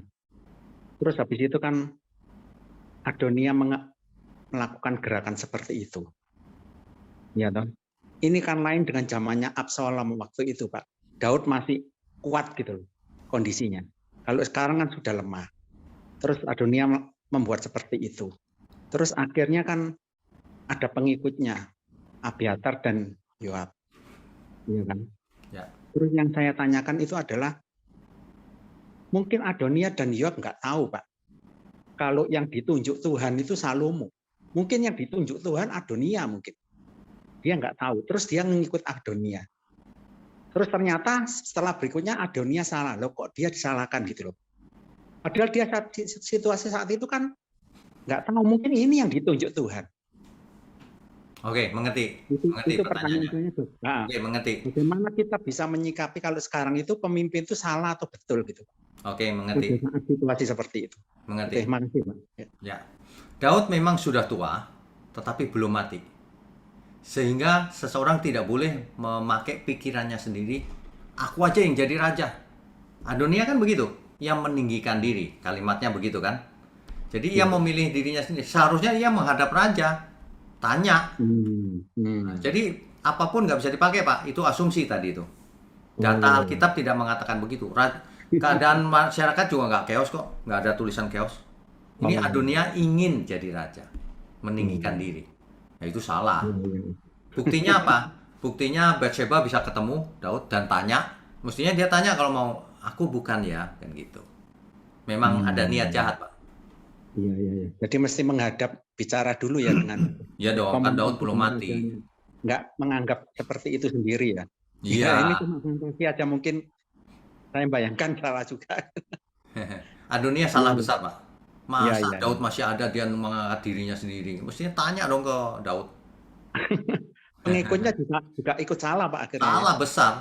terus habis itu kan Adonia melakukan gerakan seperti itu. Ya toh. Ini kan lain dengan zamannya Absalom waktu itu, Pak. Daud masih kuat gitu loh kondisinya. Kalau sekarang kan sudah lemah. Terus Adonia membuat seperti itu. Terus akhirnya kan ada pengikutnya, Abiatar dan Yoab. Ya kan? Ya. Terus yang saya tanyakan itu adalah mungkin Adonia dan Yoab nggak tahu, Pak. Kalau yang ditunjuk Tuhan itu Salomo. Mungkin yang ditunjuk Tuhan Adonia mungkin. Dia nggak tahu. Terus dia mengikut Adonia. Terus ternyata setelah berikutnya Adonia salah. Loh kok dia disalahkan gitu loh. Padahal dia situasi saat itu kan nggak tahu, mungkin ini yang ditunjuk Tuhan. Oke, mengerti. Mengerti Itu pertanyaannya. pertanyaannya tuh. Nah, Oke, mengerti. bagaimana kita bisa menyikapi kalau sekarang itu pemimpin itu salah atau betul gitu? Oke, mengerti. Pada saat situasi seperti itu. Mengerti. Oke, makasih Pak. Ya. Daud memang sudah tua, tetapi belum mati. Sehingga seseorang tidak boleh memakai pikirannya sendiri, aku aja yang jadi raja. Adonia kan begitu, yang meninggikan diri, kalimatnya begitu kan. Jadi ia memilih dirinya sendiri, seharusnya ia menghadap raja, tanya. Jadi apapun nggak bisa dipakai Pak, itu asumsi tadi itu. Data Alkitab tidak mengatakan begitu. Keadaan masyarakat juga nggak chaos kok, nggak ada tulisan chaos. Ini Adonia ingin jadi raja, meninggikan diri. Ya itu salah. Buktinya apa? Buktinya Bathsheba bisa ketemu Daud dan tanya. Mestinya dia tanya kalau mau, aku bukan ya, kan gitu. Memang ada niat jahat Pak. Iya. Jadi mesti menghadap bicara dulu ya dengan. Iya dong, kan Daud belum mati. Nggak menganggap seperti itu sendiri ya. Iya. Ya, ini cuma fantasi aja, mungkin saya bayangkan salah juga. Adonia salah besar Pak. Masa Iya. Daud masih ada dia mengangkat dirinya sendiri? Mestinya tanya dong ke Daud. Pengikutnya juga ikut salah Pak akhirnya. Salah besar.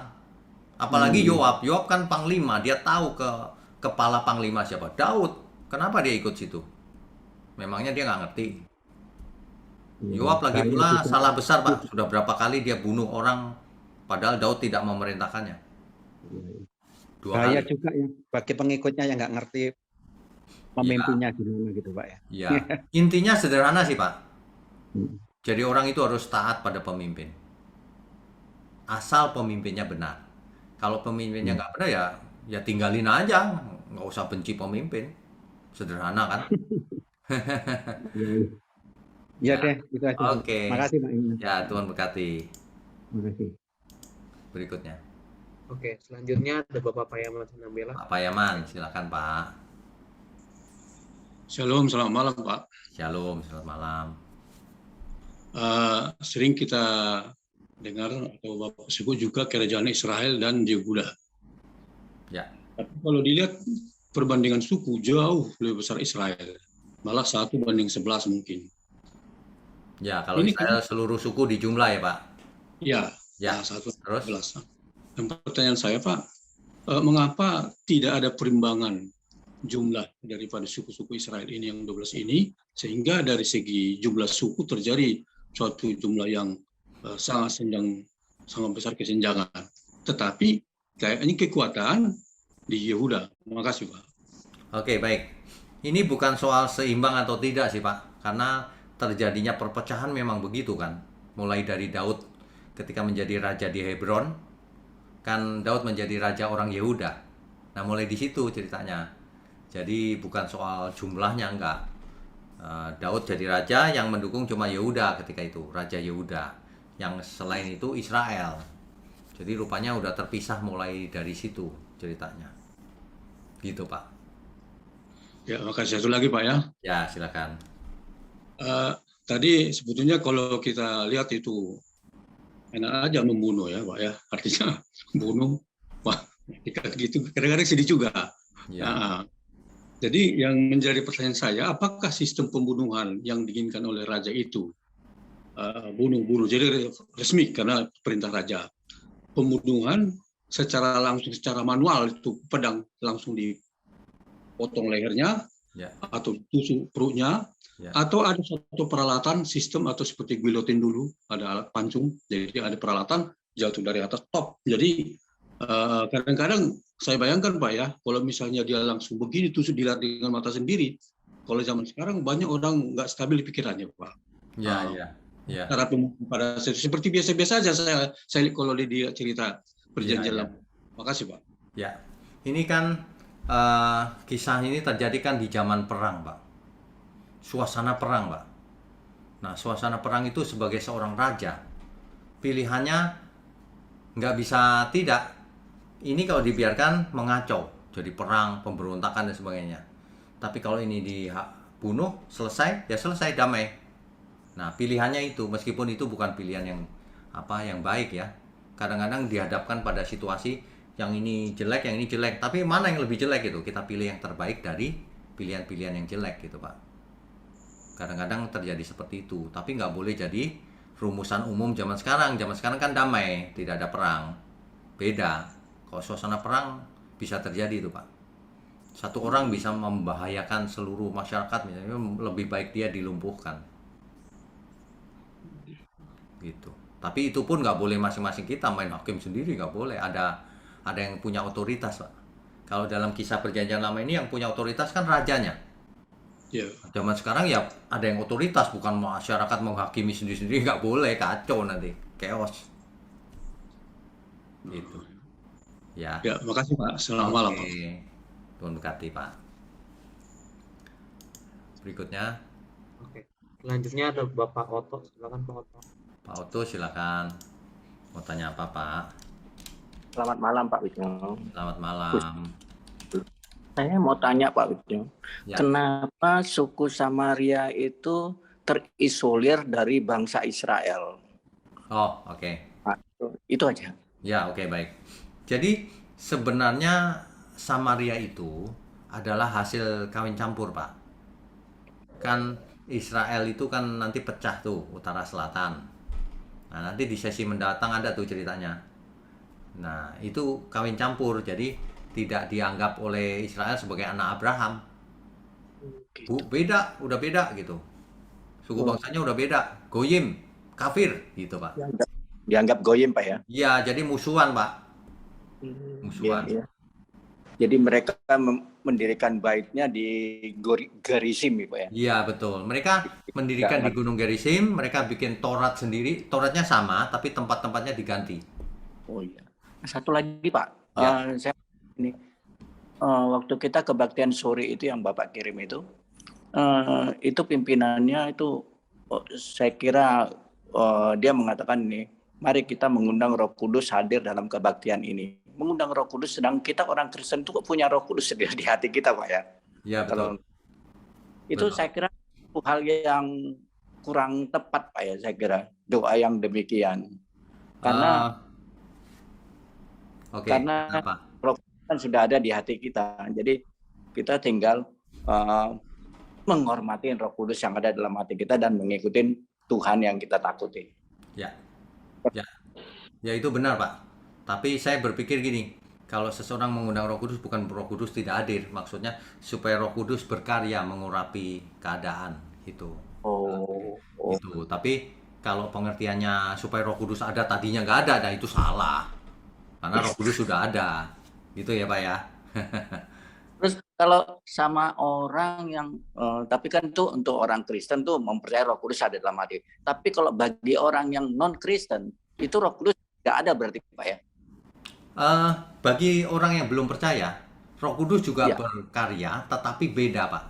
Apalagi Yoab. Yoab kan panglima, dia tahu kepala panglima siapa? Daud. Kenapa dia ikut situ? Memangnya dia nggak ngerti. Yoab lagi pula salah besar Pak. Sudah berapa kali dia bunuh orang padahal Daud tidak memerintahkannya. 2 kali. Bahaya juga ya bagi pengikutnya yang nggak ngerti pemimpinnya gimana gitu Pak ya. Iya. Intinya sederhana sih Pak. Jadi orang itu harus taat pada pemimpin. Asal pemimpinnya benar. Kalau pemimpinnya nggak benar ya tinggalin aja. Nggak usah benci pemimpin. Sederhana kan? Iya deh, itu aja. Oke. Makasih Pak Iman. Ya, Tuhan berkati. Makasih. Berikutnya. Oke, selanjutnya ada Bapak Payaman Sinambela. Pak Payaman, silakan Pak. Shalom, selamat malam Pak. Shalom, selamat malam. Sering kita dengar atau Bapak sebut juga kerajaan Israel dan Yehuda. Ya. Tapi kalau dilihat perbandingan suku jauh lebih besar Israel, malah 1:11 mungkin. Ya, kalau Ini Israel seluruh suku di jumlah ya Pak. Ya, Ya. 1:11. Dan pertanyaan saya Pak, mengapa tidak ada perimbangan jumlah daripada suku-suku Israel ini yang 12 ini, sehingga dari segi jumlah suku terjadi suatu jumlah yang sangat besar kesenjangan. Tetapi kayaknya kekuatan di Yehuda. Terima kasih Pak. Oke, baik. Ini bukan soal seimbang atau tidak sih Pak, karena terjadinya perpecahan memang begitu kan. Mulai dari Daud ketika menjadi raja di Hebron, kan Daud menjadi raja orang Yehuda. Nah, mulai di situ ceritanya. Jadi bukan soal jumlahnya, enggak. Daud jadi raja, yang mendukung cuma Yehuda ketika itu, Raja Yehuda. Yang selain itu Israel. Jadi rupanya udah terpisah mulai dari situ ceritanya. Gitu Pak. Ya, makasih. Satu lagi Pak ya. Ya, silakan. Tadi sebetulnya kalau kita lihat itu enak aja membunuh ya Pak ya. Artinya bunuh, wah, gitu kadang-kadang sedih juga. Ya. Nah, jadi yang menjadi pertanyaan saya, apakah sistem pembunuhan yang diinginkan oleh raja itu bunuh-bunuh, jadi resmi karena perintah raja, pembunuhan secara langsung, secara manual itu pedang langsung dipotong lehernya, Ya. atau tusuk perutnya, Ya. atau ada satu peralatan sistem atau seperti guillotine dulu, ada alat pancung, jadi ada peralatan jatuh dari atas top. Jadi kadang-kadang saya bayangkan Pak ya, kalau misalnya dia langsung begini tusuk dilihat dengan mata sendiri, kalau zaman sekarang banyak orang nggak stabil pikirannya Pak. Ya. Cara pada seperti biasa-biasa aja saya kalau dia cerita perjanjian lama. Makasih Pak. Ya, ini kan kisah ini terjadi kan di zaman perang Pak. Suasana perang Pak. Nah, suasana perang itu sebagai seorang raja, pilihannya nggak bisa tidak. Ini kalau dibiarkan mengacau, jadi perang, pemberontakan dan sebagainya. Tapi kalau ini dibunuh, selesai, ya selesai, damai. Nah, pilihannya itu, meskipun itu bukan pilihan yang baik ya. Kadang-kadang dihadapkan pada situasi yang ini jelek, yang ini jelek. Tapi mana yang lebih jelek itu? Kita pilih yang terbaik dari pilihan-pilihan yang jelek gitu, Pak. Kadang-kadang terjadi seperti itu. Tapi nggak boleh jadi rumusan umum zaman sekarang. Zaman sekarang kan damai, tidak ada perang. Beda. Kalau suasana perang bisa terjadi itu, Pak. Satu orang bisa membahayakan seluruh masyarakat, misalnya lebih baik dia dilumpuhkan. Gitu. Tapi itu pun nggak boleh masing-masing kita main hakim sendiri, nggak boleh. Ada yang punya otoritas, Pak. Kalau dalam kisah perjanjian lama ini yang punya otoritas kan rajanya. Ya. Zaman sekarang ya ada yang otoritas, bukan masyarakat menghakimi sendiri-sendiri, nggak boleh, kacau nanti, chaos. Gitu. Ya. Ya, makasih Pak. Selamat malam Pak. Oke. Tuhan berkati, Pak. Berikutnya, Oke. Selanjutnya ada Bapak Oto. Silakan Pak Oto. Pak Oto silakan. Mau tanya apa, Pak? Selamat malam Pak Wisnu. Selamat malam. Saya mau tanya Pak Wisnu, Ya. kenapa suku Samaria itu terisolir dari bangsa Israel? Oh, oke. Pak, itu aja. Ya, oke, baik. Jadi sebenarnya Samaria itu adalah hasil kawin campur, Pak. Kan Israel itu kan nanti pecah tuh utara selatan. Nah, nanti di sesi mendatang ada tuh ceritanya. Nah, itu kawin campur, jadi tidak dianggap oleh Israel sebagai anak Abraham. Beda, udah beda gitu. Suku bangsanya udah beda, goyim, kafir gitu, Pak. Dianggap goyim Pak ya? Iya, jadi musuhan, Pak. Musuhan. Iya, iya. Jadi mereka mendirikan baitnya di Gerizim ya Pak ya? Iya, betul. Mereka mendirikan di Gunung Gerizim, mereka bikin Taurat sendiri. Tauratnya sama, tapi tempat-tempatnya diganti. Oh iya. Satu lagi Pak, Ya. saya ini waktu kita kebaktian sore itu yang Bapak kirim itu pimpinannya itu saya kira dia mengatakan ini, mari kita mengundang Roh Kudus hadir dalam kebaktian ini. Mengundang Roh Kudus, sedang kita orang Kristen itu punya Roh Kudus di hati kita Pak ya. Iya, betul. Itu Betul. saya kira itu hal yang kurang tepat Pak ya, saya kira doa yang demikian. Karena Oke, karena kenapa? Roh Kudus kan sudah ada di hati kita. Jadi kita tinggal menghormati Roh Kudus yang ada dalam hati kita dan mengikuti Tuhan yang kita takuti. Ya. Ya. Ya, itu benar, Pak. Tapi saya berpikir gini, kalau seseorang mengundang Roh Kudus, bukan Roh Kudus tidak hadir, maksudnya supaya Roh Kudus berkarya mengurapi keadaan itu. Itu. Tapi kalau pengertiannya supaya Roh Kudus ada tadinya nggak ada, nah itu salah. Karena Roh Kudus sudah ada. Gitu ya, Pak ya. Terus kalau sama orang yang tapi kan itu untuk orang Kristen tuh mempercayai Roh Kudus ada dalam hati. Tapi kalau bagi orang yang non Kristen itu Roh Kudus nggak ada berarti Pak ya? Bagi orang yang belum percaya, Roh Kudus juga Ya. berkarya, tetapi beda, Pak.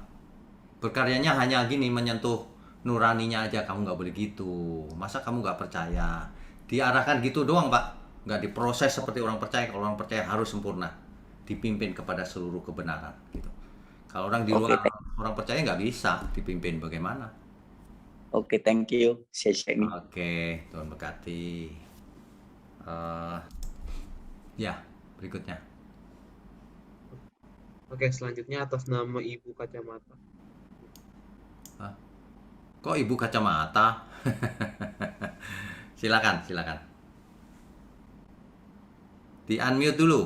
Berkaryanya hanya gini, menyentuh nuraninya aja, kamu nggak boleh gitu. Masa kamu nggak percaya? Diarahkan gitu doang, Pak. Nggak diproses seperti orang percaya. Kalau orang percaya harus sempurna, dipimpin kepada seluruh kebenaran. Gitu. Kalau orang di luar, orang percaya nggak bisa dipimpin bagaimana? Oke, thank you. Sesi ini. Oke, Tuhan berkati. Ya, berikutnya. Oke, selanjutnya atas nama Ibu Kacamata. Kok Ibu Kacamata? Silakan, silakan. Di unmute dulu.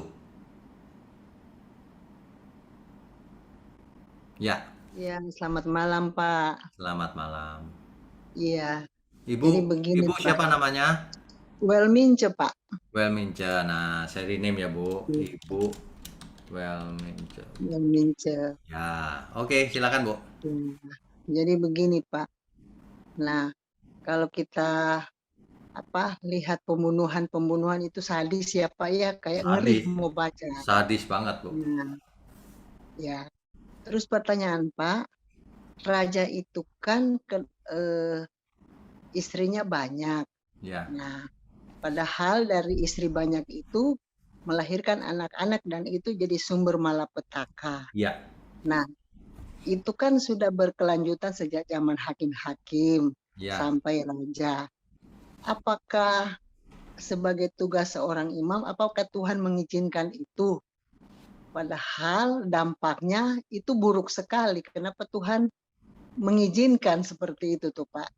Ya, Ya, selamat malam, Pak. selamat malam. Iya, Ibu, Jadi begini, Ibu Pak. siapa namanya? Welmince, Pak. Welmince. Nah, seri name ya, Bu. Ibu Welmince. Welmince. Ya, oke, silakan, Bu. Ya. Jadi begini, Pak. Nah, kalau kita lihat pembunuhan itu sadis ya, Pak ya, kayak ngeri Sadis. mau baca. Sadis banget, Bu. Nah, ya. Terus pertanyaan, Pak, raja itu kan istrinya banyak. Ya, Nah, padahal dari istri banyak itu melahirkan anak-anak dan itu jadi sumber malapetaka. ya, Nah, itu kan sudah berkelanjutan sejak zaman hakim-hakim ya. sampai raja. Apakah sebagai tugas seorang imam, apakah Tuhan mengizinkan itu? Padahal dampaknya itu buruk sekali. Kenapa Tuhan mengizinkan seperti itu tuh Pak?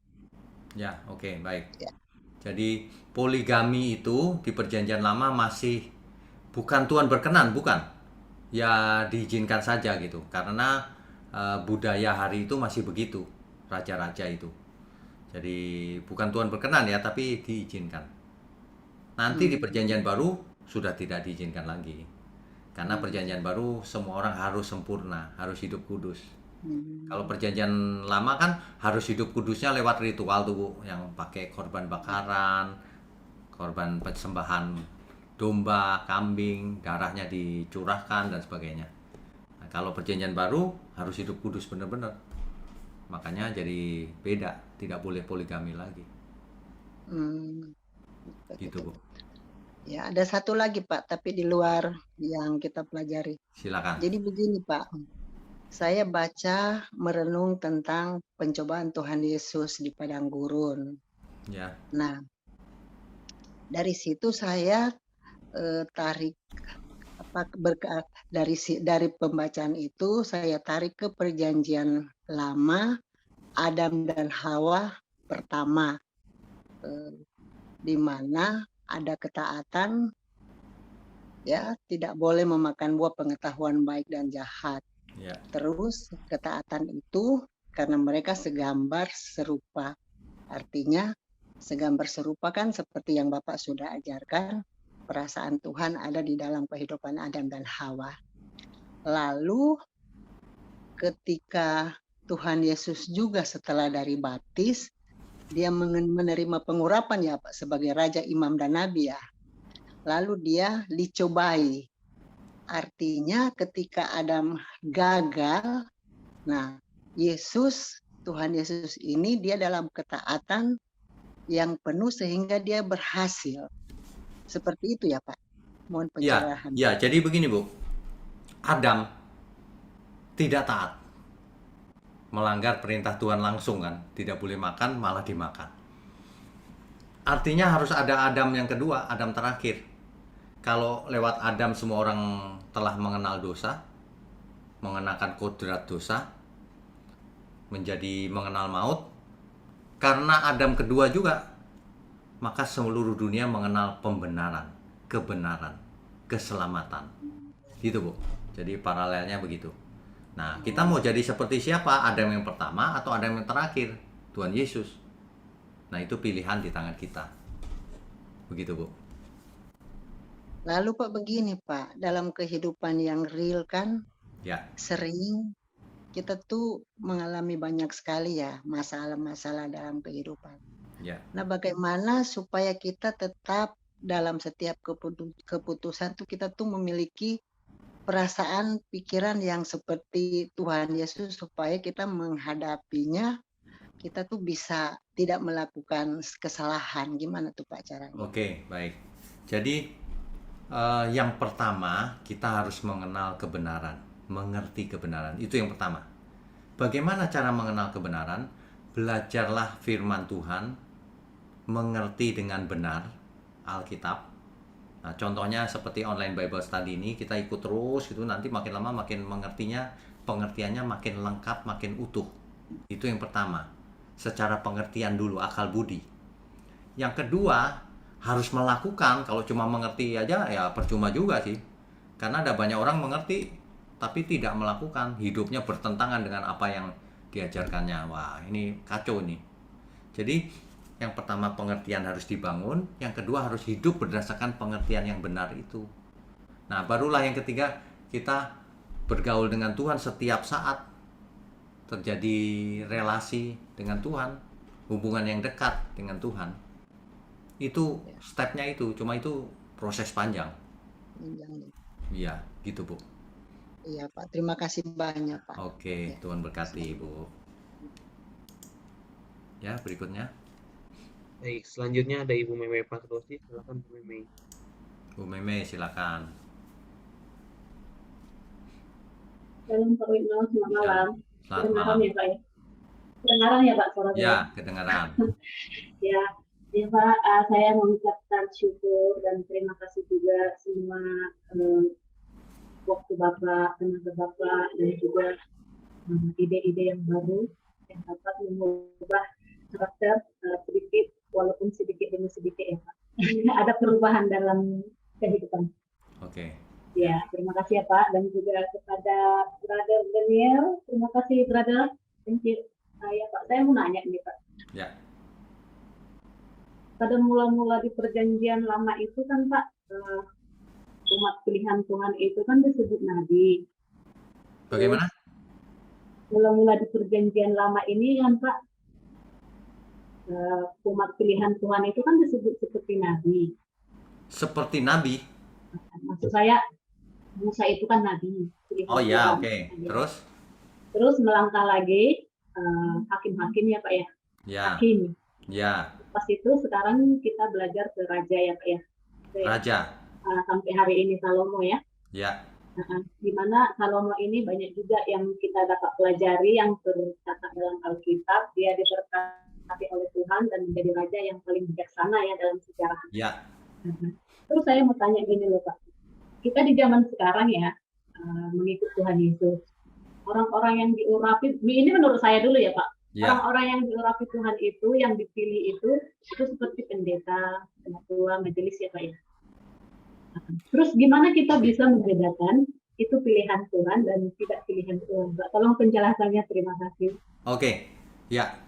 Ya, oke, baik. Ya. Jadi poligami itu di Perjanjian Lama masih bukan Tuhan berkenan, bukan. Ya diizinkan saja gitu. Karena budaya hari itu masih begitu, raja-raja itu. Jadi bukan Tuhan berkenan ya, tapi diizinkan. Nanti di Perjanjian Baru sudah tidak diizinkan lagi. Karena Perjanjian Baru semua orang harus sempurna, harus hidup kudus. Kalau Perjanjian Lama kan harus hidup kudusnya lewat ritual tuh Bu, yang pakai korban bakaran, korban persembahan domba, kambing, darahnya dicurahkan dan sebagainya. Nah, kalau Perjanjian Baru harus hidup kudus benar-benar. Makanya jadi beda, tidak boleh poligami lagi. Gitu Bu. Ya, ada satu lagi Pak, tapi di luar yang kita pelajari. Silakan. Jadi begini Pak, saya baca merenung tentang pencobaan Tuhan Yesus di padang gurun. Ya. Nah, dari situ saya tarik dari pembacaan itu saya tarik ke Perjanjian Lama, Adam dan Hawa pertama, di mana ada ketaatan, ya, tidak boleh memakan buah pengetahuan baik dan jahat. Ya. Terus ketaatan itu karena mereka segambar serupa. Artinya segambar serupa kan seperti yang Bapak sudah ajarkan, perasaan Tuhan ada di dalam kehidupan Adam dan Hawa. Lalu ketika Tuhan Yesus juga setelah dari baptis, dia menerima pengurapan ya Pak sebagai Raja, Imam, dan Nabi ya. Lalu dia dicobai. Artinya ketika Adam gagal, nah Tuhan Yesus ini dia dalam ketaatan yang penuh sehingga dia berhasil. Seperti itu ya Pak. Mohon pencerahan. Ya, jadi begini Bu. Adam tidak taat. Melanggar perintah Tuhan langsung kan. Tidak boleh makan, malah dimakan. Artinya harus ada Adam yang kedua, Adam terakhir. Kalau lewat Adam semua orang telah mengenal dosa, mengenakan kodrat dosa, menjadi mengenal maut. Karena Adam kedua juga, maka seluruh dunia mengenal pembenaran, kebenaran, keselamatan. Gitu Bu. Jadi paralelnya begitu. Nah, kita mau jadi seperti siapa? Adam yang pertama atau Adam yang terakhir? Tuhan Yesus. Nah, itu pilihan di tangan kita. Begitu Bu. Lalu Pak begini Pak, dalam kehidupan yang real kan, Ya. sering kita tuh mengalami banyak sekali ya masalah-masalah dalam kehidupan. Ya. Nah, bagaimana supaya kita tetap dalam setiap keputusan tuh kita tuh memiliki perasaan, pikiran yang seperti Tuhan Yesus supaya kita menghadapinya, kita tuh bisa tidak melakukan kesalahan. Gimana tuh Pak caranya? Oke, baik. Jadi yang pertama kita harus mengenal kebenaran, mengerti kebenaran. Itu yang pertama. Bagaimana cara mengenal kebenaran? Belajarlah firman Tuhan, mengerti dengan benar Alkitab. Nah, contohnya seperti online Bible Study ini, kita ikut terus gitu, nanti makin lama makin pengertiannya makin lengkap, makin utuh. Itu yang pertama. Secara pengertian dulu, akal budi. Yang kedua, harus melakukan. Kalau cuma mengerti aja ya percuma juga sih. Karena ada banyak orang mengerti tapi tidak melakukan, hidupnya bertentangan dengan apa yang diajarkannya. Wah, ini kacau nih. Jadi yang pertama pengertian harus dibangun, yang kedua harus hidup berdasarkan pengertian yang benar itu. Nah, barulah yang ketiga kita bergaul dengan Tuhan setiap saat, terjadi relasi dengan Tuhan, hubungan yang dekat dengan Tuhan. Itu stepnya itu, cuma itu proses panjang. Iya, gitu Bu. Iya Pak, terima kasih banyak Pak. Oke, Tuhan berkati Bu. Ya, berikutnya. Baik, selanjutnya ada Ibu Meme Patrosi. Silakan Bu Meme. Bu Meme, silakan. Shalom Pak Witno, selamat malam. Selamat Kedengaran malam. ya Pak ya? Kedengaran ya Pak suara saya? Ya, kedengaran. Ya, Ya Pak, saya mengucapkan syukur dan terima kasih juga semua waktu Bapak, tenaga Bapak, dan juga ide-ide yang baru yang dapat mengubah karakter sedikit, walaupun sedikit demi sedikit ya Pak. Ada perubahan dalam kehidupan. Oke. Ya, terima kasih ya Pak, dan juga kepada Brother Daniel, terima kasih Brother. Thank you. Ya Pak, saya mau nanya nih Pak. Ya. Pada mula-mula di perjanjian lama itu kan Pak, umat pilihan Tuhan itu kan disebut nabi. Bagaimana? Mula-mula di perjanjian lama ini kan Pak, umat pilihan Tuhan itu kan disebut seperti nabi. Seperti nabi? Maksud saya, Musa itu kan nabi. Oh ya, oke. Terus? Terus melangkah lagi, hakim-hakim ya Pak ya? Ya. Hakim. Ya. Pas itu sekarang kita belajar ke raja ya Pak ya? Raja. Sampai hari ini Salomo ya? Ya. Di mana Salomo ini banyak juga yang kita dapat pelajari yang tercatat dalam Alkitab. Dia diberkati oleh Tuhan dan menjadi raja yang paling bijaksana ya dalam sejarah. Ya. Terus saya mau tanya gini loh Pak. Kita di zaman sekarang ya, mengikut Tuhan Yesus. Orang-orang yang diurapi, ini menurut saya dulu ya Pak. Ya. Orang-orang yang diurapi Tuhan itu, yang dipilih itu seperti pendeta, ketua, majelis ya Pak ya. Terus gimana kita bisa membedakan itu pilihan Tuhan dan tidak pilihan Tuhan? Pak, tolong penjelasannya, terima kasih. Oke, ya.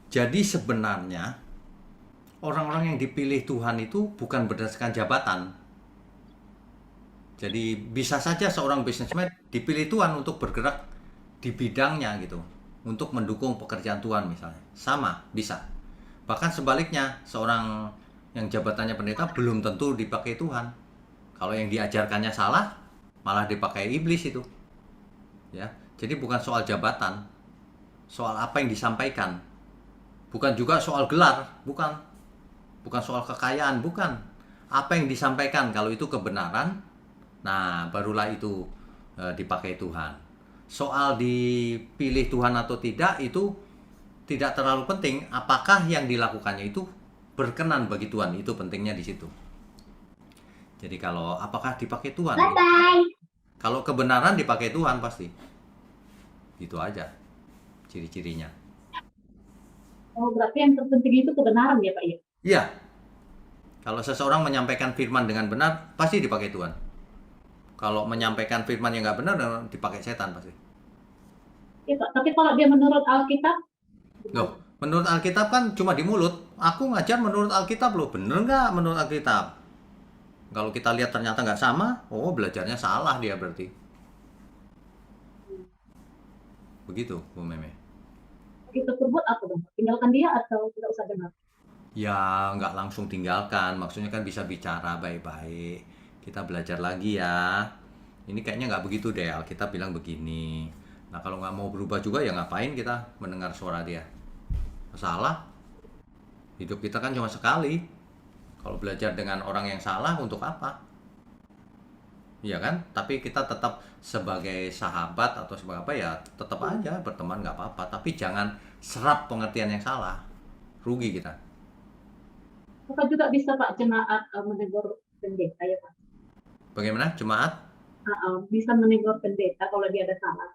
Jadi sebenarnya orang-orang yang dipilih Tuhan itu bukan berdasarkan jabatan. Jadi bisa saja seorang businessman dipilih Tuhan untuk bergerak di bidangnya gitu, untuk mendukung pekerjaan Tuhan misalnya. Sama, bisa. Bahkan sebaliknya, seorang yang jabatannya pendeta belum tentu dipakai Tuhan. Kalau yang diajarkannya salah, malah dipakai iblis itu. Ya, jadi bukan soal jabatan, soal apa yang disampaikan. Bukan juga soal gelar, bukan. Bukan soal kekayaan, bukan. Apa yang disampaikan, kalau itu kebenaran, nah barulah itu dipakai Tuhan. Soal dipilih Tuhan atau tidak itu tidak terlalu penting. Apakah yang dilakukannya itu berkenan bagi Tuhan, itu pentingnya di situ. Jadi kalau apakah dipakai Tuhan? Bye-bye. Kalau kebenaran dipakai Tuhan pasti. Itu aja ciri-cirinya. Oh, berarti yang terpenting itu kebenaran ya Pak ya? Iya. Kalau seseorang menyampaikan firman dengan benar, pasti dipakai Tuhan. Kalau menyampaikan firman yang nggak benar, dipakai setan pasti. Ya Pak, tapi kalau dia menurut Alkitab? Loh, menurut Alkitab kan cuma di mulut. Aku ngajar menurut Alkitab loh, bener nggak menurut Alkitab? Kalau kita lihat ternyata nggak sama, oh belajarnya salah dia berarti. Begitu, Bu Meme. Kita perbuat apa dong? Tinggalkan dia atau tidak usah dengar? Ya, nggak langsung tinggalkan. Maksudnya kan bisa bicara baik-baik. Kita belajar lagi ya. Ini kayaknya nggak begitu deh. Alkitab bilang begini. Nah, kalau nggak mau berubah juga ya ngapain kita mendengar suara dia? Salah. Hidup kita kan cuma sekali. Kalau belajar dengan orang yang salah untuk apa? Iya kan? Tapi kita tetap sebagai sahabat atau sebagai apa ya, tetap aja berteman nggak apa-apa. Tapi jangan serap pengertian yang salah. Rugi kita. Apakah juga bisa Pak jemaat menegur pendeta ya Pak? Bagaimana jemaat? Bisa menegur pendeta kalau dia ada salah?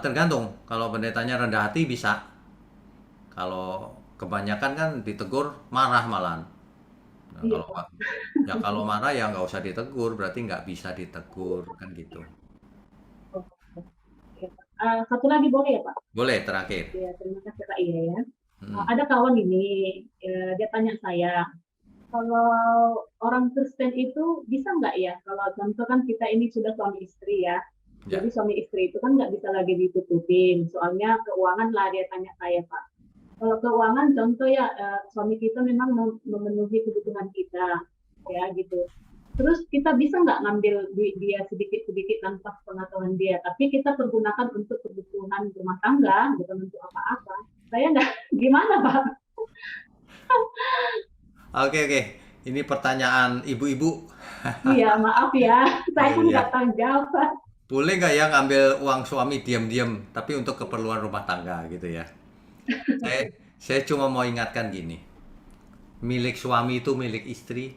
Tergantung. Kalau pendetanya rendah hati bisa. Kalau kebanyakan kan ditegur marah malahan. Nah, Iya, kalau marah ya nggak usah ditegur, berarti nggak bisa ditegur kan gitu. Satu lagi boleh ya Pak? Boleh terakhir. Ya, terima kasih Pak Iya ya. Ada kawan ini, dia tanya saya, kalau orang Kristen itu bisa nggak ya? Kalau contoh kan kita ini sudah suami istri ya. Ya. Jadi suami istri itu kan nggak bisa lagi ditutupin. Soalnya keuangan lah dia tanya saya Pak. Kalau keuangan contoh ya suami kita memang memenuhi kebutuhan kita ya gitu. Terus kita bisa nggak ngambil duit dia sedikit-sedikit tanpa pengetahuan dia, tapi kita pergunakan untuk kebutuhan rumah tangga, bukan untuk apa-apa. Saya nggak, gimana Pak? Oke. Ini pertanyaan ibu-ibu. Iya maaf ya, saya pun Iya. nggak tahu jawab. Boleh nggak ya ngambil uang suami diam-diam, tapi untuk keperluan rumah tangga gitu ya? Saya cuma mau ingatkan gini. Milik suami itu milik istri.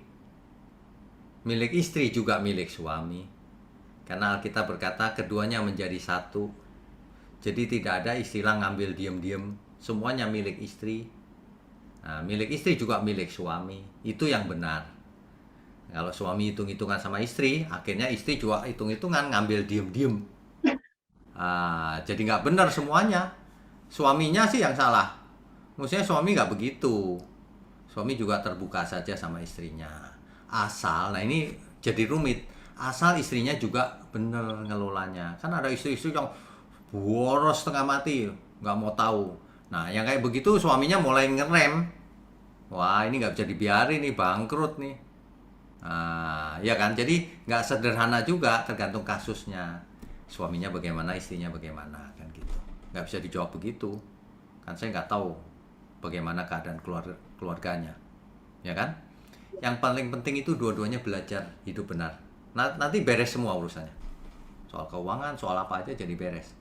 Milik istri juga milik suami. Karena Alkitab berkata keduanya menjadi satu. Jadi tidak ada istilah ngambil diem-diem. Semuanya milik istri. Nah, milik istri juga milik suami. Itu yang benar. Kalau suami hitung-hitungan sama istri, akhirnya istri juga hitung-hitungan ngambil diem-diem. Jadi nggak benar semuanya. Suaminya sih yang salah. Maksudnya suami nggak begitu. Suami juga terbuka saja sama istrinya. Asal, nah ini jadi rumit. Asal istrinya juga bener ngelolanya. Kan ada istri-istri yang boros setengah mati, nggak mau tahu. Nah, yang kayak begitu suaminya mulai ngerem. Wah, ini nggak bisa dibiarin nih, bangkrut nih. Ya kan, jadi nggak sederhana juga, tergantung kasusnya. Suaminya bagaimana, istrinya bagaimana, kan gitu. Nggak bisa dijawab begitu. Kan saya nggak tahu bagaimana keadaan keluarganya. Ya kan? Yang paling penting itu dua-duanya belajar hidup benar. Nanti beres semua urusannya. Soal keuangan, soal apa aja jadi beres.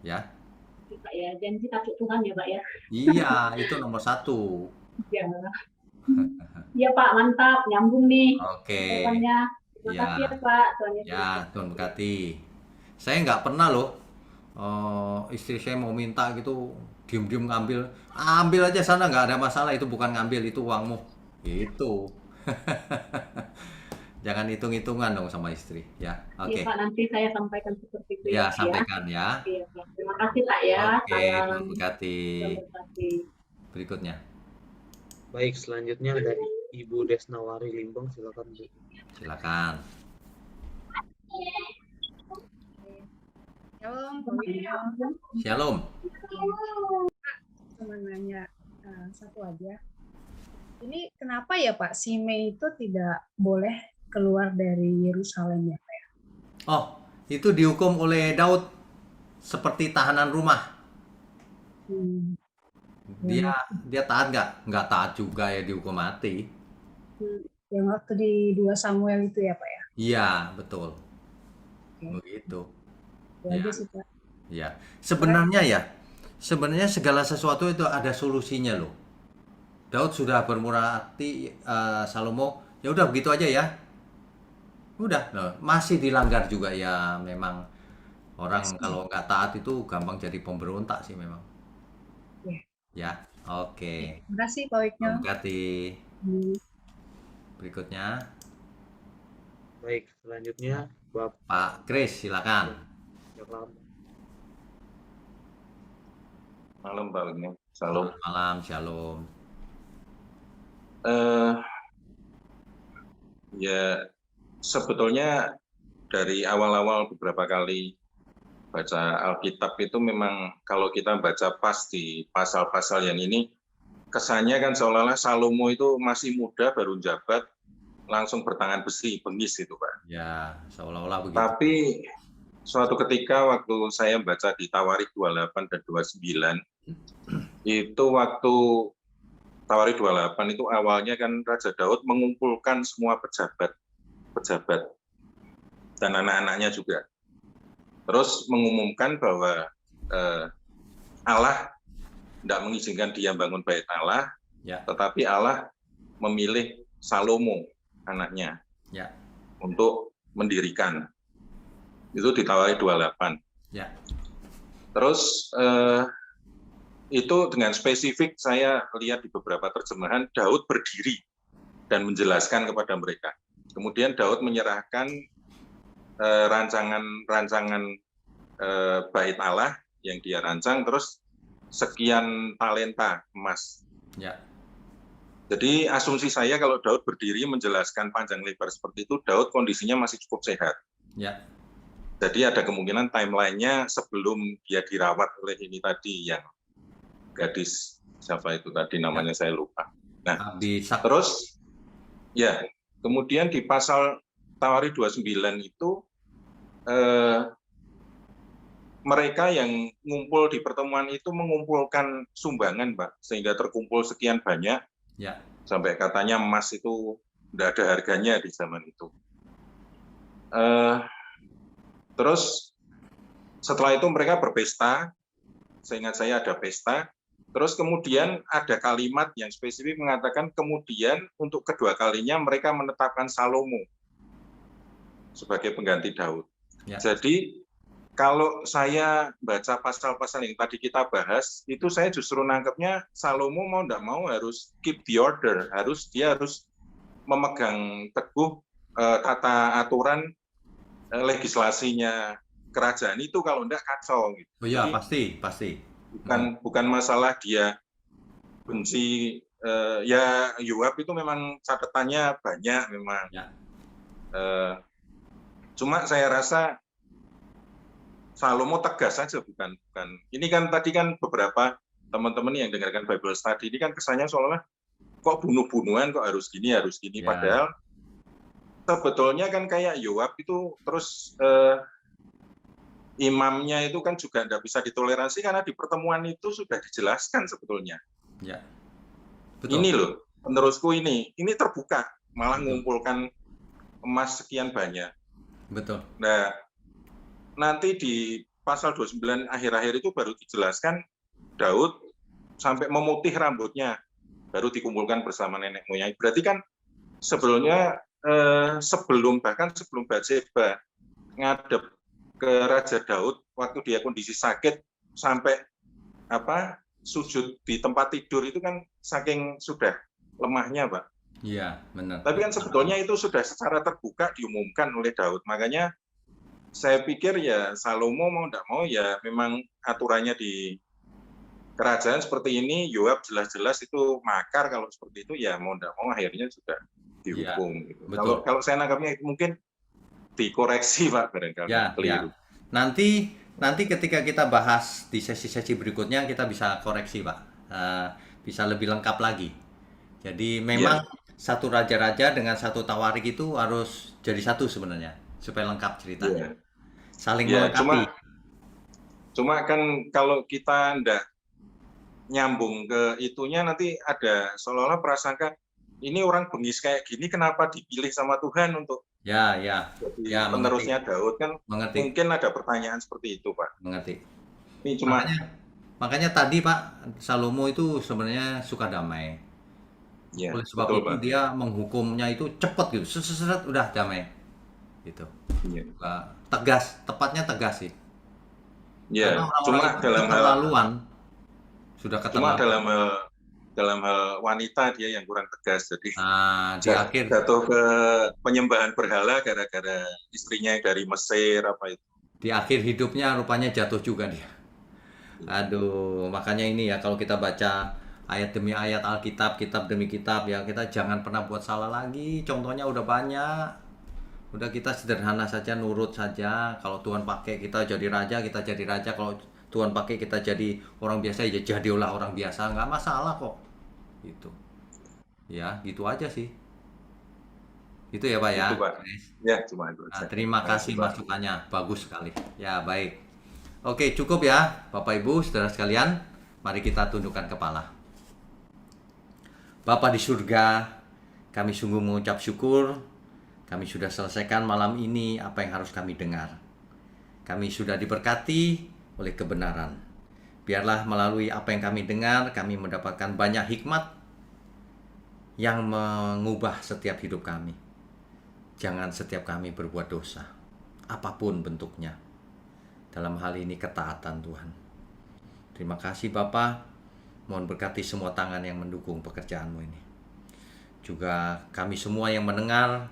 Ya. Pak ya, janji takut Tuhan ya Pak ya. Iya, itu nomor 1. Ya. Iya Pak, mantap, nyambung nih. Oke. Jawabannya. Terima Ya. kasih ya Pak. Tuhan Yesus. Ya, Tuhan berkati. Saya nggak pernah loh, istri saya mau minta gitu, diem-diem ngambil. Ambil aja sana, nggak ada masalah. Itu bukan ngambil, itu uangmu. Gitu. Jangan hitung-hitungan dong sama istri, ya. Oke. Iya Pak, nanti saya sampaikan seperti itu Ya, Pak sampaikan ya. Iya, Pak. Terima kasih Pak ya. Oke, Salam. Tuhan berkati. Tuhan berkati. Berikutnya. Baik, selanjutnya dari Ibu Desnawari Limbang, silakan Bu. Silakan. Shalom, Pak Wino. Shalom. Cuma nanya satu aja. Ini kenapa ya Pak, Simei itu tidak boleh keluar dari Yerusalem ya Pak ya? Oh, itu dihukum oleh Daud seperti tahanan rumah. Dia taat nggak? Nggak taat juga ya, dihukum mati. Yang waktu di 2 Samuel itu ya Pak ya? Iya, betul. Begitu. Itu aja sih Pak. Ya, sebenarnya segala sesuatu itu ada solusinya loh. Daud sudah bermurah hati, Salomo, ya udah begitu aja ya. Udah, loh, masih dilanggar juga ya. Memang orang kalau nggak taat itu gampang jadi pemberontak sih memang. Ya, oke. Terima kasih Pak Wikno. Terima kasih. Berikutnya, Baik, selanjutnya Bapak. Pak Kris, silakan. Malam Pak Wigno. Shalom. Malam, shalom. Ya, sebetulnya dari awal-awal beberapa kali baca Alkitab itu memang kalau kita baca pas di pasal-pasal yang ini, kesannya kan seolah-olah Salomo itu masih muda, baru jabat, langsung bertangan besi, bengis itu Pak. Ya, seolah-olah begitu. Tapi suatu ketika waktu saya baca di Tawarikh 28 dan 29, itu waktu Tawarikh 28 itu awalnya kan Raja Daud mengumpulkan semua pejabat dan anak-anaknya juga. Terus mengumumkan bahwa Allah tidak mengizinkan dia bangun bait Allah, ya. Tetapi Allah memilih Salomo anaknya ya. Untuk mendirikan. Itu di Tawarikh 28. Ya. Terus itu dengan spesifik saya lihat di beberapa terjemahan Daud berdiri dan menjelaskan kepada mereka. Kemudian Daud menyerahkan rancangan bait Allah yang dia rancang, terus sekian talenta emas. Ya. Jadi asumsi saya kalau Daud berdiri menjelaskan panjang lebar seperti itu, Daud kondisinya masih cukup sehat. Ya. Jadi ada kemungkinan timelinenya sebelum dia dirawat oleh ini tadi yang gadis siapa itu tadi namanya saya lupa. Nah, terus ya kemudian di pasal Tawarikh 29 itu mereka yang ngumpul di pertemuan itu mengumpulkan sumbangan, Pak, sehingga terkumpul sekian banyak. Ya. Sampai katanya emas itu tidak ada harganya di zaman itu. Terus setelah itu mereka berpesta. Seingat saya ada pesta. Terus kemudian ada kalimat yang spesifik mengatakan kemudian untuk kedua kalinya mereka menetapkan Salomo sebagai pengganti Daud. Ya. Jadi kalau saya baca pasal-pasal yang tadi kita bahas, itu saya justru nangkepnya Salomo mau tidak mau harus keep the order, dia harus memegang teguh tata aturan legislasinya kerajaan itu, kalau tidak kacau. Gitu. Oh ya, Jadi, pasti. bukan masalah dia benci, ya Yoab itu memang catatannya banyak memang. Ya. Cuma saya rasa Salomo tegas saja, bukan. Ini kan tadi kan beberapa teman-teman yang dengarkan Bible Study ini kan kesannya seolah-olah kok bunuh-bunuhan, kok harus gini. Ya. Padahal sebetulnya kan kayak Yoab itu terus imamnya itu kan juga tidak bisa ditoleransi karena di pertemuan itu sudah dijelaskan sebetulnya. Ya. Betul. Ini loh, penerusku ini terbuka, malah mengumpulkan emas sekian banyak. Betul. Nah, nanti di pasal 29 akhir-akhir itu baru dijelaskan Daud sampai memutih rambutnya, baru dikumpulkan bersama nenek moyang. Berarti kan sebelumnya sebelum Batseba ngadep ke Raja Daud waktu dia kondisi sakit sampai sujud di tempat tidur itu kan saking sudah lemahnya, Pak. Iya, benar. Tapi kan sebetulnya itu sudah secara terbuka diumumkan oleh Daud. Makanya saya pikir ya Salomo mau tidak mau ya memang aturannya di kerajaan seperti ini. Yoab jelas-jelas itu makar kalau seperti itu, ya mau tidak mau akhirnya sudah dihukum. Ya, gitu. betul. Kalau saya nangkapnya itu mungkin dikoreksi, Pak, barangkali keliru. Nanti ketika kita bahas di sesi-sesi berikutnya kita bisa koreksi, Pak. Bisa lebih lengkap lagi. Jadi memang satu raja-raja dengan satu tawarik itu harus jadi satu sebenarnya supaya lengkap ceritanya. Saling melengkapi. Cuma kan kalau kita ndak nyambung ke itunya nanti ada seolah-olah prasangka ini orang bengis kayak gini kenapa dipilih sama Tuhan untuk jadi penerusnya Daud kan. Mungkin ada pertanyaan seperti itu, Pak. Mengerti. Ini cuma makanya tadi Pak Salomo itu sebenarnya suka damai. Ya, oleh sebab betul, itu Pak. dia menghukumnya itu cepat gitu, seret udah damai gitu. Ya. Tepatnya tegas sih. Ya, karena orang-orang cuma itu sudah keterlaluan. dalam hal wanita dia yang kurang tegas, jadi di akhir jatuh ke penyembahan berhala gara-gara istrinya yang dari Mesir itu. Di akhir hidupnya rupanya jatuh juga dia. Aduh, makanya ini ya kalau kita baca ayat demi ayat Alkitab, kitab demi kitab ya, kita jangan pernah buat salah lagi. Contohnya udah banyak. Udah kita sederhana saja, nurut saja. Kalau Tuhan pakai kita jadi raja, kita jadi raja. Kalau Tuhan pakai kita jadi orang biasa, ya jadilah orang biasa. Nggak masalah kok. Gitu. Ya, gitu aja sih. Itu ya Pak ya. Itu, Pak. Ya, cuma itu. Terima kasih masukannya. Bagus sekali. Ya, baik. Oke, cukup ya Bapak Ibu, saudara sekalian. Mari kita tundukkan kepala. Bapa di surga, kami sungguh mengucap syukur. Kami sudah selesaikan malam ini apa yang harus kami dengar. Kami sudah diberkati oleh kebenaran. Biarlah melalui apa yang kami dengar, kami mendapatkan banyak hikmat yang mengubah setiap hidup kami. Jangan setiap kami berbuat dosa, apapun bentuknya. Dalam hal ini ketaatan Tuhan. Terima kasih Bapa. Mohon berkati semua tangan yang mendukung pekerjaan-Mu ini. Juga kami semua yang mendengar,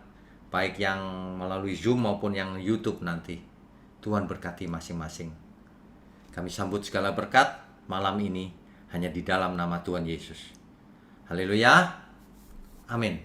baik yang melalui Zoom maupun yang YouTube nanti. Tuhan berkati masing-masing. Kami sambut segala berkat malam ini hanya di dalam nama Tuhan Yesus. Haleluya. Amin.